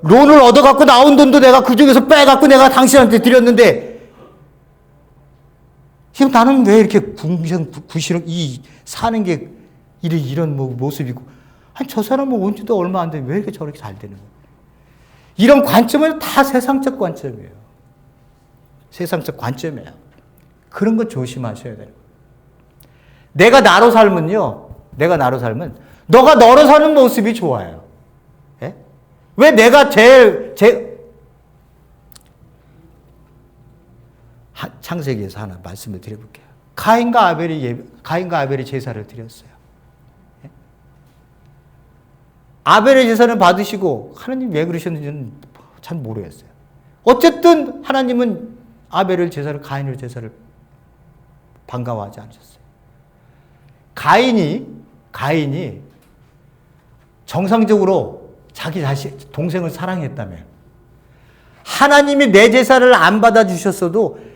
론을 얻어갖고 나온 돈도 내가 그중에서 빼갖고 내가 당신한테 드렸는데 지금 나는 왜 이렇게 사는 게 이런 모습이고, 저 사람은 온 지도 얼마 안 돼. 왜 이렇게 저렇게 잘 되는 거야? 이런 관점은 다 세상적 관점이에요. 세상적 관점이에요. 그런 거 조심하셔야 돼요. 내가 나로 살면, 너가 너로 사는 모습이 좋아요. 예? 왜 내가 창세기에서 하나 말씀을 드려볼게요. 가인과 아벨이 제사를 드렸어요. 예? 아벨의 제사를 받으시고 하나님 왜 그러셨는지는 참 모르겠어요. 어쨌든 하나님은 가인의 제사를 반가워하지 않으셨어요. 가인이 정상적으로 자기 동생을 사랑했다면 하나님이 내 제사를 안 받아주셨어도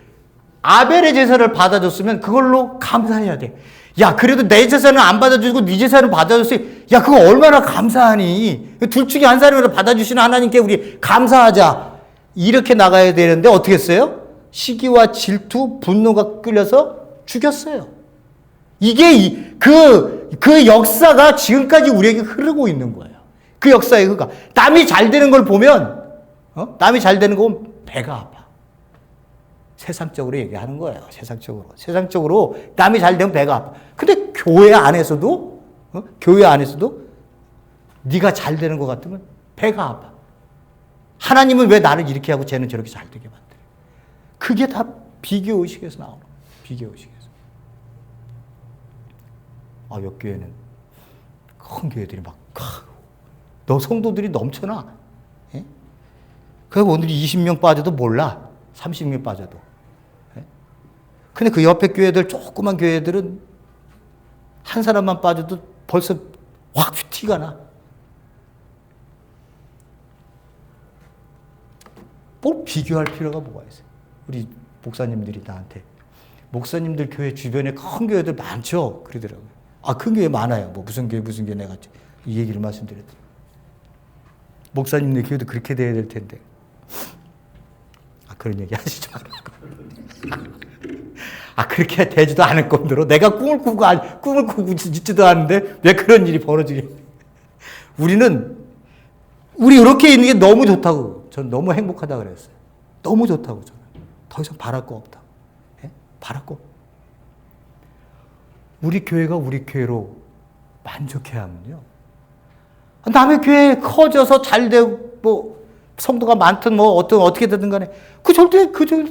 아벨의 제사를 받아줬으면 그걸로 감사해야 돼. 야, 그래도 내 제사는 안 받아주고 네 제사는 받아줬어요. 야, 그거 얼마나 감사하니. 둘 중에 한 사람이라도 받아주시는 하나님께 우리 감사하자. 이렇게 나가야 되는데 어떻게 했어요? 시기와 질투, 분노가 끌려서 죽였어요. 그 역사가 지금까지 우리에게 흐르고 있는 거예요. 그 역사의 흐가. 남이 잘 되는 걸 보면, 남이 잘 되는 거 보면 배가 아파. 세상적으로 얘기하는 거예요. 세상적으로 남이 잘 되면 배가 아파. 근데 교회 안에서도 네가 잘 되는 것 같으면 배가 아파. 하나님은 왜 나를 이렇게 하고 쟤는 저렇게 잘 되게 만들어? 그게 다 비교의식에서 나오는 거예요. 비교의식에서. 옆 교회는 큰 교회들이 막 너 성도들이 넘쳐나. 예? 그래서 오늘이 20명 빠져도 몰라. 30명 빠져도. 예? 근데 그 옆에 교회들, 조그만 교회들은 한 사람만 빠져도 벌써 확 티가 나. 뭘 비교할 필요가 뭐가 있어요? 우리 목사님들이 나한테, 목사님들 교회 주변에 큰 교회들 많죠? 그러더라고요. 큰 교회 많아요. 무슨 교회 내가 이 얘기를 말씀드렸더니. 목사님들 교회도 그렇게 돼야 될 텐데. 그런 얘기 하시지 말고. 그렇게 되지도 않을 건데로 내가 꿈을 꾸고 있지도 않은데 왜 그런 일이 벌어지게. 우리 이렇게 있는 게 너무 좋다고. 전 너무 행복하다고 그랬어요. 너무 좋다고 저는. 더 이상 바랄 거 없다. 예? 바랄 거. 우리 교회가 우리 교회로 만족해야 하면요. 남의 교회 커져서 잘 되고 성도가 많든 어떻게 되든 간에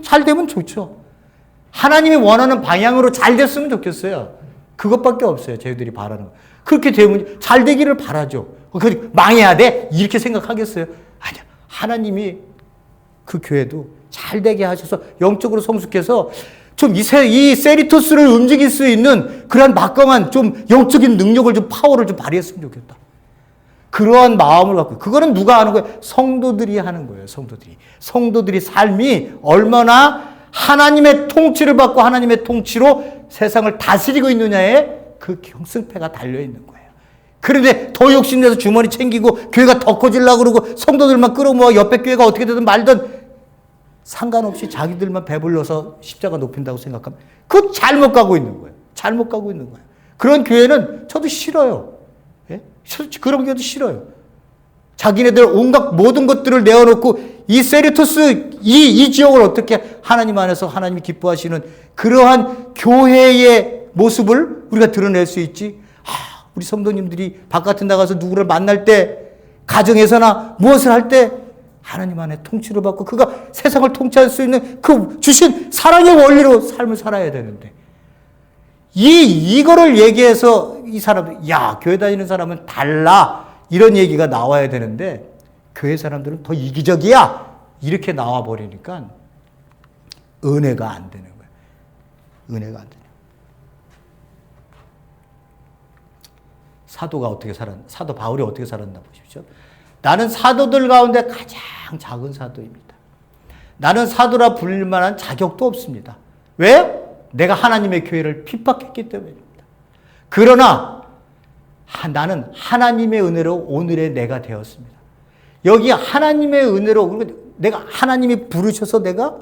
잘 되면 좋죠. 하나님이 원하는 방향으로 잘 됐으면 좋겠어요. 그것밖에 없어요. 저희들이 바라는 거. 그렇게 되면 잘 되기를 바라죠. 망해야 돼? 이렇게 생각하겠어요? 아니야. 하나님이 그 교회도 잘 되게 하셔서 영적으로 성숙해서 좀 이 세리토스를 움직일 수 있는 그러한 막강한 좀 영적인 능력을 파워를 좀 발휘했으면 좋겠다. 그러한 마음을 갖고, 그거는 누가 하는 거예요? 성도들이 하는 거예요. 성도들이 삶이 얼마나 하나님의 통치를 받고 하나님의 통치로 세상을 다스리고 있느냐에 그 경승패가 달려있는 거예요. 그런데 더 욕심내서 주머니 챙기고 교회가 더 커지려고 그러고 성도들만 끌어모아 옆에 교회가 어떻게 되든 말든 상관없이 자기들만 배불러서 십자가 높인다고 생각하면 그거 잘못 가고 있는 거예요. 그런 교회는 저도 싫어요. 예? 그런 교회도 싫어요. 자기네들 온갖 모든 것들을 내어놓고 이 세리토스 이 지역을 어떻게 하나님 안에서 하나님이 기뻐하시는 그러한 교회의 모습을 우리가 드러낼 수 있지. 우리 성도님들이 바깥에 나가서 누구를 만날 때, 가정에서나 무엇을 할 때 하나님 안에 통치를 받고 그가 세상을 통치할 수 있는 그 주신 사랑의 원리로 삶을 살아야 되는데, 이거를 얘기해서 이 사람들, 교회 다니는 사람은 달라, 이런 얘기가 나와야 되는데 교회 사람들은 더 이기적이야, 이렇게 나와 버리니까 은혜가 안 되는 거예요. 은혜가 안 되는. 사도 바울이 어떻게 살았나 보십시오. 나는 사도들 가운데 가장 작은 사도입니다. 나는 사도라 불릴 만한 자격도 없습니다. 왜? 내가 하나님의 교회를 핍박했기 때문입니다. 그러나 나는 하나님의 은혜로 오늘의 내가 되었습니다. 여기 하나님의 은혜로, 내가 하나님이 부르셔서 내가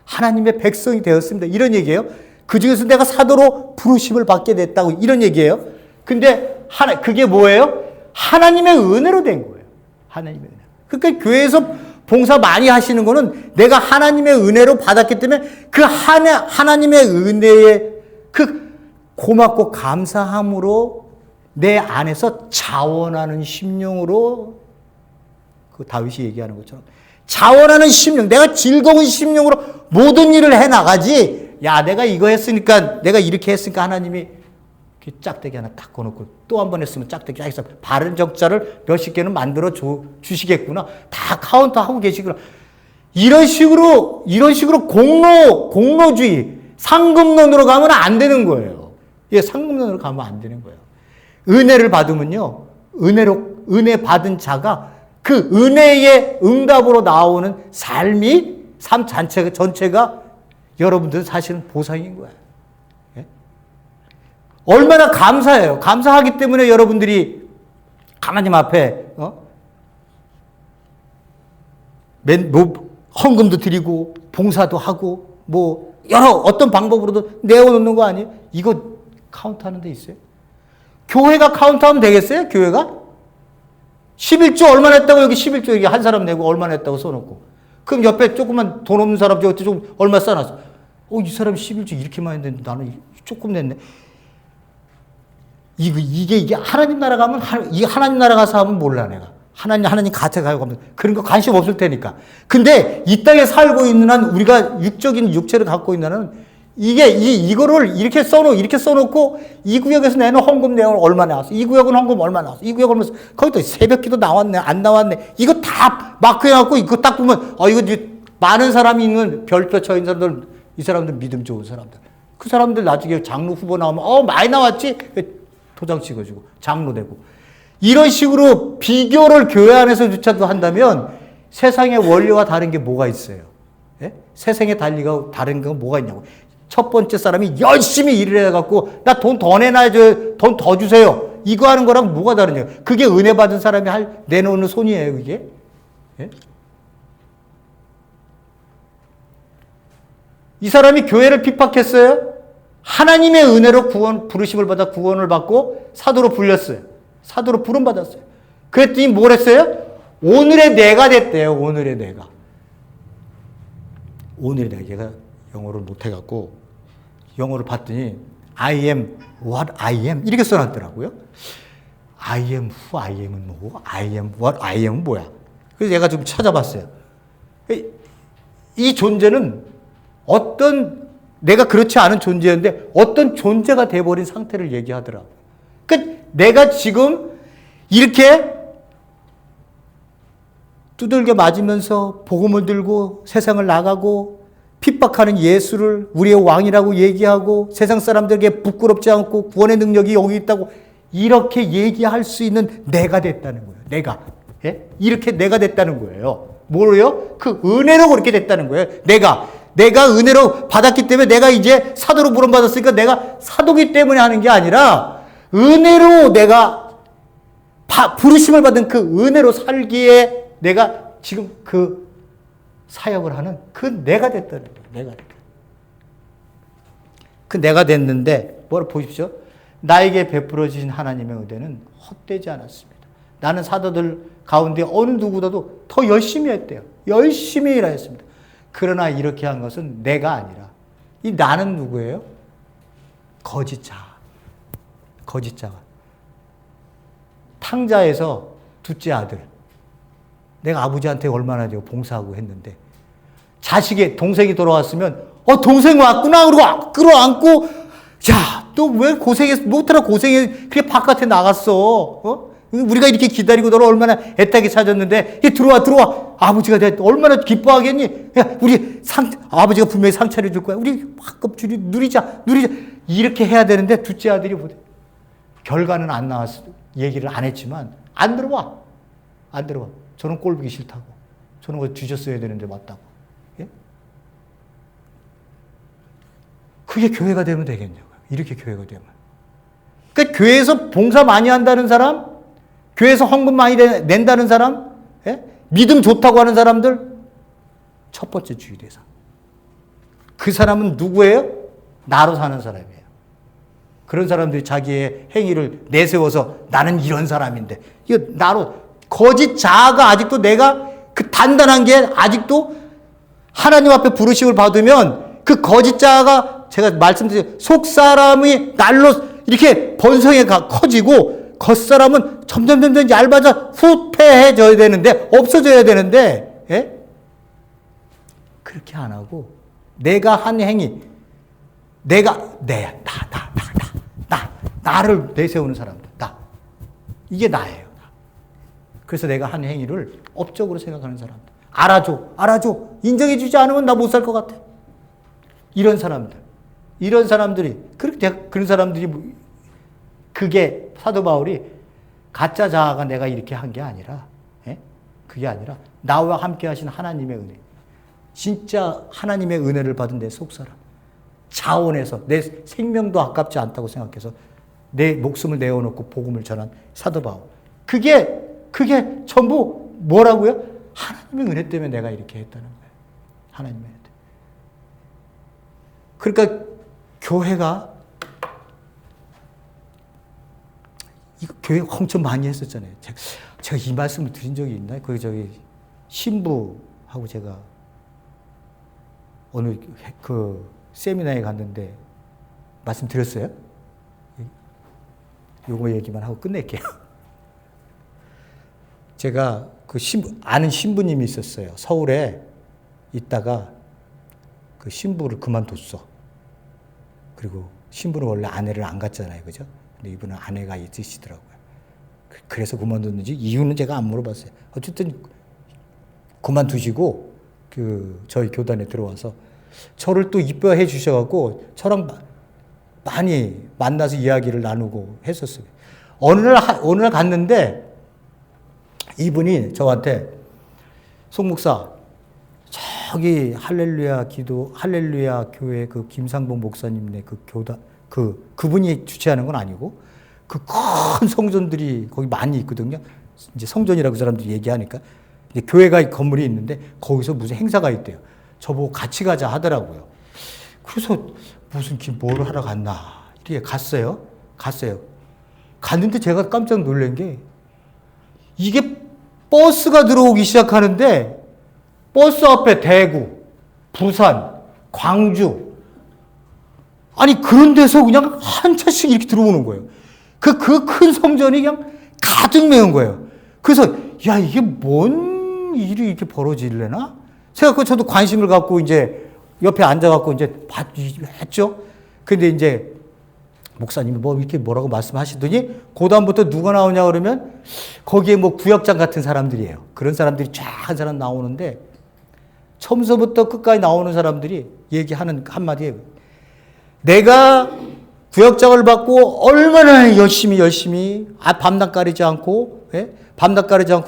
하나님의 백성이 되었습니다. 이런 얘기예요. 그 중에서 내가 사도로 부르심을 받게 됐다고, 이런 얘기예요. 근데 그게 뭐예요? 하나님의 은혜로 된 거예요. 하나님의 은혜. 그러니까 교회에서 봉사 많이 하시는 거는 내가 하나님의 은혜로 받았기 때문에 그 하나님의 은혜의 그 고맙고 감사함으로 내 안에서 자원하는 심령으로, 그 다윗이 얘기하는 것처럼 자원하는 심령, 내가 즐거운 심령으로 모든 일을 해 나가지. 내가 이거 했으니까, 내가 이렇게 했으니까 하나님이 짝대기 하나 딱 꺼놓고 또 한 번 했으면 짝대기 딱 해서 바른 적자를 몇십 개는 만들어 주시겠구나. 다 카운트하고 계시구나. 이런 식으로 공로주의, 상급론으로 가면 안 되는 거예요. 상급론으로 가면 안 되는 거예요. 은혜를 받으면요, 은혜 받은 자가 그 은혜의 응답으로 나오는 삶 전체가 여러분들 사실은 보상인 거예요. 얼마나 감사해요. 감사하기 때문에 여러분들이 하나님 앞에 헌금도 드리고 봉사도 하고 어떤 방법으로도 내어놓는 거 아니에요? 이거 카운트하는 데 있어요? 교회가 카운트하면 되겠어요? 교회가? 11조 얼마나 했다고 여기 11조 여기 한 사람 내고 얼마나 했다고 써놓고. 그럼 옆에 조금만 돈 없는 사람 저기 좀 얼마 써놨어. 이 사람 11조 이렇게 많이 냈는데 나는 조금 냈네. 이게 하나님 나라 가면, 이 하나님 나라 가서 하면 몰라, 내가. 하나님 같이 가면 그런 거 관심 없을 테니까. 근데 이 땅에 살고 있는 한 우리가 육적인 육체를 갖고 있는 한은 이거를 이렇게 써놓고 이 구역에서 내는 헌금 내용을 얼마 나왔어. 이 구역은 헌금 얼마 나왔어. 이 구역은 얼마 나왔어. 거기 또 새벽기도 나왔네, 안 나왔네. 이거 다 마크해갖고 이거 딱 보면, 이거 많은 사람이 있는 별표 쳐 있는 사람들, 이 사람들 믿음 좋은 사람들. 그 사람들 나중에 장로 후보 나오면, 많이 나왔지? 도장 찍어주고, 장로 되고. 이런 식으로 비교를 교회 안에서조차도 한다면 세상의 원리와 다른 게 뭐가 있어요? 예? 세상의 달리가 다른 건 뭐가 있냐고. 첫 번째 사람이 열심히 일을 해갖고, 나 돈 더 내놔야죠. 돈 더 주세요. 이거 하는 거랑 뭐가 다르냐고. 그게 은혜 받은 사람이 내놓는 손이에요, 그게. 예? 이 사람이 교회를 핍박했어요? 하나님의 은혜로 부르심을 받아 구원을 받고 사도로 불렸어요. 사도로 부름받았어요. 그랬더니 뭘 했어요? 오늘의 내가 됐대요. 오늘의 내가. 오늘의 내가. 얘가 영어를 못해갖고 영어를 봤더니 I am what I am 이렇게 써놨더라고요. I am who I am은 뭐고 I am what I am은 뭐야. 그래서 얘가 좀 찾아봤어요. 이 존재는 내가 그렇지 않은 존재였는데 어떤 존재가 돼버린 상태를 얘기하더라고요. 그러니까 내가 지금 이렇게 두들겨 맞으면서 복음을 들고 세상을 나가고 핍박하는 예수를 우리의 왕이라고 얘기하고 세상 사람들에게 부끄럽지 않고 구원의 능력이 여기 있다고 이렇게 얘기할 수 있는 내가 됐다는 거예요. 내가. 예? 이렇게 내가 됐다는 거예요. 뭐로요? 그 은혜로 그렇게 됐다는 거예요. 내가 은혜로 받았기 때문에 내가 이제 사도로 부름받았으니까 내가 사도기 때문에 하는 게 아니라 은혜로 내가 부르심을 받은 그 은혜로 살기에 내가 지금 그 사역을 하는 그 내가 됐다는 거예요. 내가 됐다. 그 내가 됐는데 뭐라 보십시오. 나에게 베풀어 주신 하나님의 은혜는 헛되지 않았습니다. 나는 사도들 가운데 어느 누구보다도 더 열심히 했대요. 열심히 일하였습니다. 그러나 이렇게 한 것은 내가 아니라 이 나는 누구예요? 거짓자가. 탕자에서 둘째 아들. 내가 아버지한테 얼마나 되고 봉사하고 했는데 자식의 동생이 돌아왔으면 동생 왔구나 그러고 끌어안고 야, 너 왜 못하라 고생해 그게 바깥에 나갔어. 우리가 이렇게 기다리고 너를 얼마나 애타게 찾았는데 들어와 아버지가 얼마나 기뻐하겠니? 야, 아버지가 분명히 상 차려줄 거야. 우리 밥값줄이 누리자 이렇게 해야 되는데 둘째 아들이 결과는 안 나왔어. 얘기를 안 했지만 안 들어와. 저는 꼴 보기 싫다고. 저는 거 주셨어야 되는데 맞다고. 예? 그게 교회가 되면 되겠냐고요. 이렇게 교회가 되면. 그러니까 교회에서 봉사 많이 한다는 사람, 교회에서 헌금 많이 낸다는 사람, 예? 믿음 좋다고 하는 사람들, 첫 번째 주의 대상. 그 사람은 누구예요? 나로 사는 사람이에요. 그런 사람들이 자기의 행위를 내세워서 나는 이런 사람인데, 이거 나로, 거짓 자아가 아직도 내가 그 단단한 게 아직도 하나님 앞에 부르심을 받으면 그 거짓 자아가 제가 말씀드린 속 사람이 날로 이렇게 번성해 커지고 겉사람은 점점 얇아져 후퇴해져야 되는데 없어져야 되는데 예? 그렇게 안 하고 내가 한 행위 나를 내세우는 사람들 이게 나예요. 그래서 내가 한 행위를 업적으로 생각하는 사람들 알아줘 인정해주지 않으면 나 못 살 것 같아. 이런 사람들이 그런 사람들이 그게 사도 바울이 가짜 자아가 내가 이렇게 한 게 아니라 그게 아니라 나와 함께 하신 하나님의 은혜 진짜 하나님의 은혜를 받은 내 속사람 자원해서 내 생명도 아깝지 않다고 생각해서 내 목숨을 내어놓고 복음을 전한 사도 바울 그게 전부 뭐라고요? 하나님의 은혜 때문에 내가 이렇게 했다는 거예요. 하나님의 은혜 때문에. 그러니까 교회가 이거 교회 엄청 많이 했었잖아요. 제가 이 말씀을 드린 적이 있나요? 신부하고 제가 어느 그 세미나에 갔는데 말씀드렸어요? 요거 얘기만 하고 끝낼게요. 제가 아는 신부님이 있었어요. 서울에 있다가 그 신부를 그만뒀어. 그리고 신부는 원래 아내를 안 갖잖아요. 그죠? 근데 이분은 아내가 있으시더라고요. 그래서 그만뒀는지 이유는 제가 안 물어봤어요. 어쨌든 그만두시고 저희 교단에 들어와서 저를 또 이뻐해 주셔갖고 저랑 많이 만나서 이야기를 나누고 했었어요. 어느 날 갔는데 이분이 저한테 송 목사 저기 할렐루야 교회 그 김상봉 목사님네 그 교단 그분이 주최하는 건 아니고 그 큰 성전들이 거기 많이 있거든요. 이제 성전이라고 그 사람들이 얘기하니까 이제 교회가 건물이 있는데 거기서 무슨 행사가 있대요. 저보고 같이 가자 하더라고요. 그래서 무슨 뭘 하러 갔나 이렇게 갔어요. 갔는데 제가 깜짝 놀란 게 이게 버스가 들어오기 시작하는데 버스 앞에 대구, 부산, 광주 아니 그런 데서 그냥 한 차씩 이렇게 들어오는 거예요. 그 큰 성전이 그냥 가득 메운 거예요. 그래서 야 이게 뭔 일이 이렇게 벌어질래나? 생각하고 저도 관심을 갖고 이제 옆에 앉아갖고 이제 했죠. 근데 이제 목사님이 이렇게 뭐라고 말씀하시더니 그 다음부터 누가 나오냐 그러면 거기에 구역장 같은 사람들이에요. 그런 사람들이 쫙 한 사람 나오는데 처음서부터 끝까지 나오는 사람들이 얘기하는 한마디예요. 내가 구역장을 받고 얼마나 열심히 밤낮 가리지 않고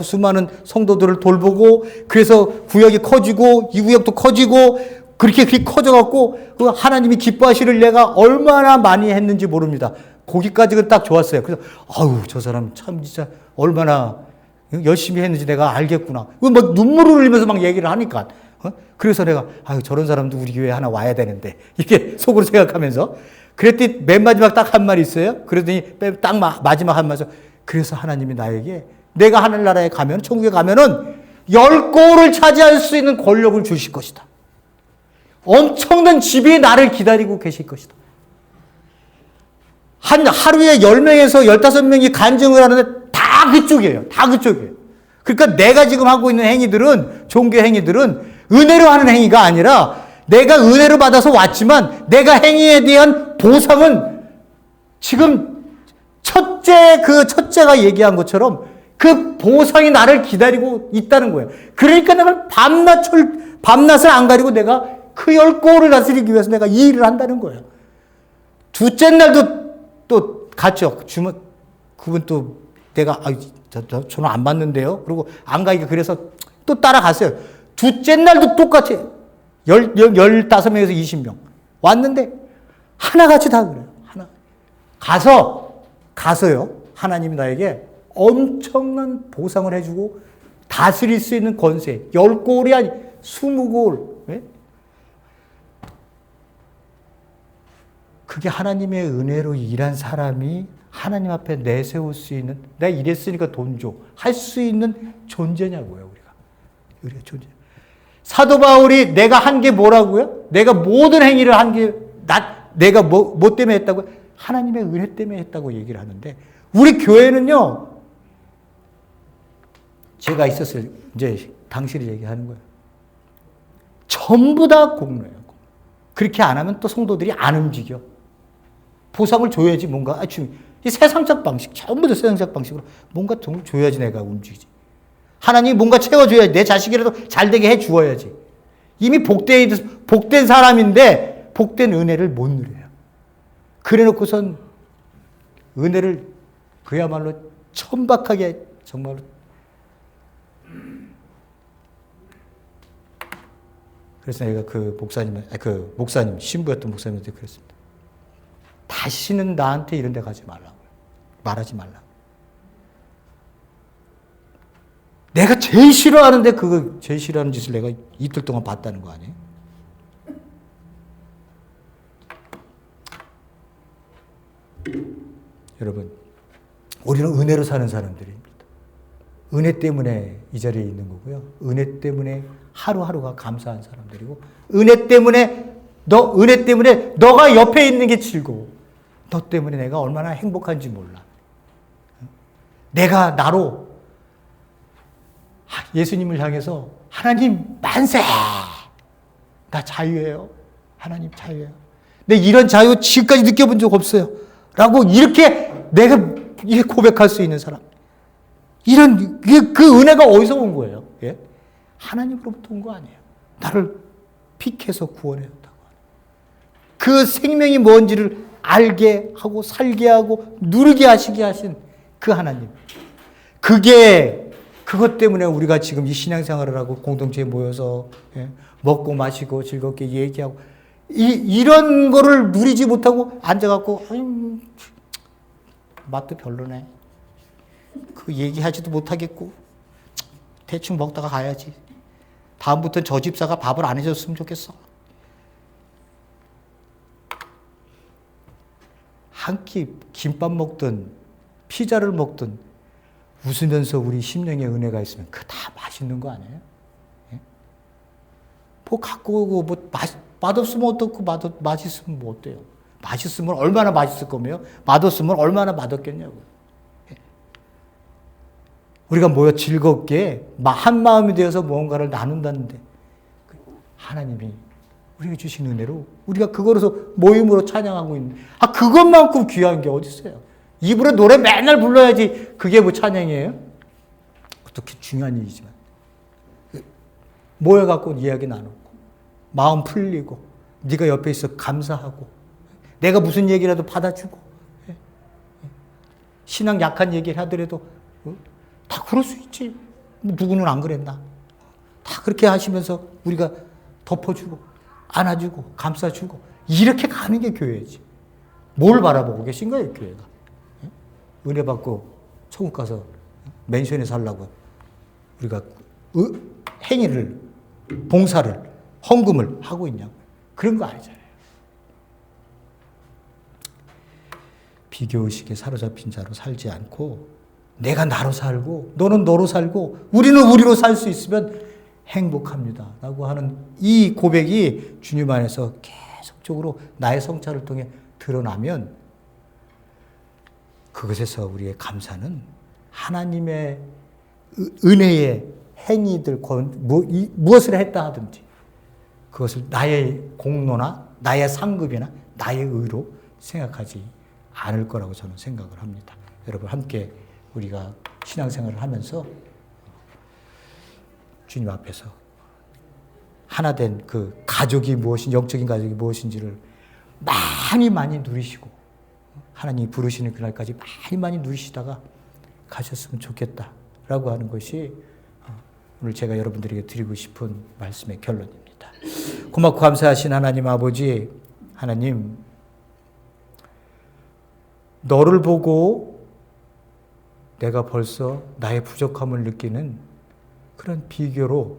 수많은 성도들을 돌보고 그래서 구역이 커지고 이 구역도 커지고 그렇게 커져갖고 그 하나님이 기뻐하시를 내가 얼마나 많이 했는지 모릅니다. 거기까지는 딱 좋았어요. 그래서 저 사람 참 진짜 얼마나 열심히 했는지 내가 알겠구나. 눈물을 흘리면서 막 얘기를 하니까 그래서 내가 저런 사람도 우리 교회에 하나 와야 되는데 이렇게 속으로 생각하면서 그랬더니 맨 마지막 딱 한 말이 있어요. 그러더니 딱 마지막 한 말에서 그래서 하나님이 나에게 내가 하늘나라에 가면 천국에 가면은 10골을 차지할 수 있는 권력을 주실 것이다. 엄청난 집이 나를 기다리고 계실 것이다. 하루에 10명에서 15명이 간증을 하는데 다 그쪽이에요. 그러니까 내가 지금 하고 있는 행위들은 종교 행위들은 은혜로 하는 행위가 아니라 내가 은혜로 받아서 왔지만 내가 행위에 대한 보상은 지금 첫째가 얘기한 것처럼 그 보상이 나를 기다리고 있다는 거예요. 그러니까 내가 밤낮을 안 가리고 내가 그 10골을 다스리기 위해서 내가 이 일을 한다는 거예요. 둘째 날도 또 갔죠. 그분 또 내가 저는 안 받는데요. 그리고 안 가니까 그래서 또 따라갔어요. 둘째 날도 똑같이 15명에서 20명 왔는데 하나같이 다 그래요. 가서요. 하나님이 나에게 엄청난 보상을 해주고 다스릴 수 있는 권세 10골이 아니 20골 그게 하나님의 은혜로 일한 사람이 하나님 앞에 내세울 수 있는 내가 이랬으니까 돈 줘 할 수 있는 존재냐고요. 우리가 존재. 사도 바울이 내가 한 게 뭐라고요? 내가 모든 행위를 한 게 내가 뭐 때문에 했다고요? 하나님의 은혜 때문에 했다고 얘기를 하는데 우리 교회는요. 제가 있었을 이제 당시를 얘기하는 거예요. 전부 다 공로예요. 그렇게 안 하면 또 성도들이 안 움직여. 보상을 줘야지 뭔가 이 세상적 방식 전부 다 세상적 방식으로 뭔가 돈 줘야지 내가 움직이지. 하나님이 뭔가 채워줘야지. 내 자식이라도 잘되게 해주어야지. 이미 복된 사람인데 복된 은혜를 못 누려요. 그래놓고선 은혜를 그야말로 천박하게 정말로 그래서 내가 그 목사님 신부였던 목사님한테 그랬습니다. 다시는 나한테 이런 데 가지 말라고요. 말하지 말라고. 내가 제일 싫어하는데 제일 싫어하는 짓을 내가 이틀 동안 봤다는 거 아니에요? 여러분 우리는 은혜로 사는 사람들입니다. 은혜 때문에 이 자리에 있는 거고요. 은혜 때문에 하루하루가 감사한 사람들이고, 은혜 때문에 너가 옆에 있는 게 즐거워. 너 때문에 내가 얼마나 행복한지 몰라. 내가 나로 예수님을 향해서 하나님 만세! 나 자유예요. 하나님 자유예요. 근데 이런 자유 지금까지 느껴본 적 없어요. 라고 이렇게 내가 고백할 수 있는 사람. 그 은혜가 어디서 온 거예요? 예? 하나님으로부터 온 거 아니에요. 나를 픽해서 구원해줬다고. 그 생명이 뭔지를 알게 하고 살게 하고 누리게 하시게 하신 그 하나님. 그것 때문에 우리가 지금 이 신앙생활을 하고 공동체에 모여서 먹고 마시고 즐겁게 얘기하고 이런 거를 누리지 못하고 앉아갖고 맛도 별로네. 그 얘기하지도 못하겠고 대충 먹다가 가야지. 다음부터는 저 집사가 밥을 안 해줬으면 좋겠어. 한 끼 김밥 먹든 피자를 먹든 웃으면서 우리 심령에 은혜가 있으면 그 다 맛있는 거 아니에요? 예? 뭐 갖고 오고 맛없으면 어떻고 맛있으면 뭐 어때요? 맛있으면 얼마나 맛있을 거며 맛없으면 얼마나 맛없겠냐고. 예? 우리가 모여 즐겁게 한 마음이 되어서 무언가를 나눈다는데 하나님이 우리에게 주신 은혜로 우리가 그거로서 모임으로 찬양하고 있는 그것만큼 귀한 게 어디 있어요? 입으로 노래 맨날 불러야지 그게 뭐 찬양이에요? 어떻게 중요한 일이지만 모여갖고 이야기 나누고 마음 풀리고 네가 옆에 있어 감사하고 내가 무슨 얘기라도 받아주고 신앙 약한 얘기를 하더라도 다 그럴 수 있지. 누구는 안 그랬나. 다 그렇게 하시면서 우리가 덮어주고 안아주고 감싸주고 이렇게 가는 게 교회지. 뭘 바라보고 계신 거예요 교회가. 은혜 받고 천국 가서 맨션에 살라고 우리가 행위를 봉사를 헌금을 하고 있냐고. 그런 거 아니잖아요. 비교의식에 사로잡힌 자로 살지 않고 내가 나로 살고 너는 너로 살고 우리는 우리로 살 수 있으면 행복합니다 라고 하는 이 고백이 주님 안에서 계속적으로 나의 성찰을 통해 드러나면 그것에서 우리의 감사는 하나님의 은혜의 행위들 무엇을 했다 하든지 그것을 나의 공로나 나의 상급이나 나의 의로 생각하지 않을 거라고 저는 생각을 합니다. 여러분 함께 우리가 신앙생활을 하면서 주님 앞에서 하나 된 그 가족이 영적인 가족이 무엇인지를 많이 누리시고 하나님이 부르시는 그날까지 많이 누리시다가 가셨으면 좋겠다라고 하는 것이 오늘 제가 여러분들에게 드리고 싶은 말씀의 결론입니다. 고맙고 감사하신 하나님 아버지, 하나님 너를 보고 내가 벌써 나의 부족함을 느끼는 그런 비교로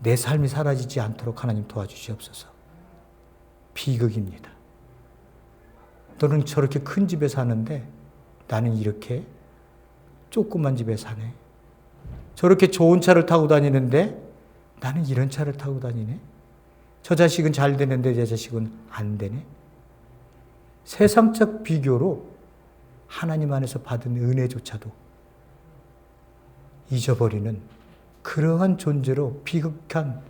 내 삶이 사라지지 않도록 하나님 도와주시옵소서. 비극입니다. 너는 저렇게 큰 집에 사는데 나는 이렇게 조그만 집에 사네. 저렇게 좋은 차를 타고 다니는데 나는 이런 차를 타고 다니네. 저 자식은 잘 되는데 저 자식은 안 되네. 세상적 비교로 하나님 안에서 받은 은혜조차도 잊어버리는 그러한 존재로 비극한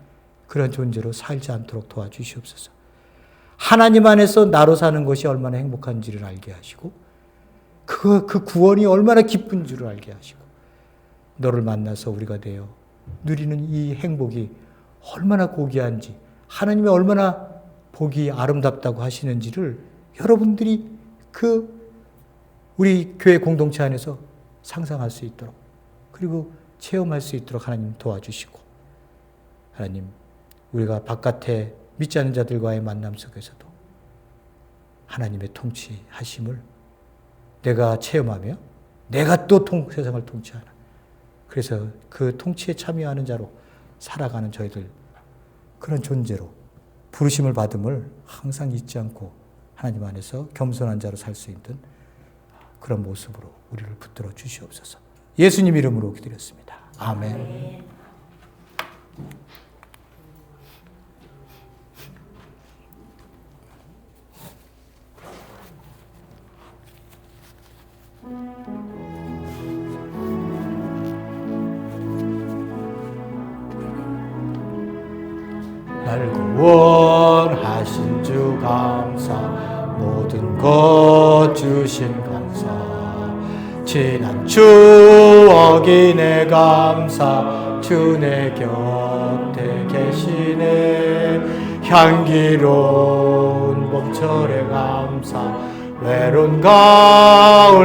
그런 존재로 살지 않도록 도와주시옵소서. 하나님 안에서 나로 사는 것이 얼마나 행복한지를 알게 하시고 그 구원이 얼마나 기쁜 줄을 알게 하시고 너를 만나서 우리가 되어 누리는 이 행복이 얼마나 고귀한지 하나님이 얼마나 복이 아름답다고 하시는지를 여러분들이 우리 교회 공동체 안에서 상상할 수 있도록 그리고 체험할 수 있도록 하나님 도와주시고 하나님 우리가 바깥에 믿지 않는 자들과의 만남 속에서도 하나님의 통치하심을 내가 체험하며 내가 또 세상을 통치하는 그래서 그 통치에 참여하는 자로 살아가는 저희들 그런 존재로 부르심을 받음을 항상 잊지 않고 하나님 안에서 겸손한 자로 살 수 있는 그런 모습으로 우리를 붙들어 주시옵소서. 예수님 이름으로 기도드렸습니다. 아멘. 날 구원하신 주 감사, 모든 것 주신 감사, 지난 추억이 내 감사, 주 내 곁에 계시네. 향기로운 봄철의 감사, 외로운 가을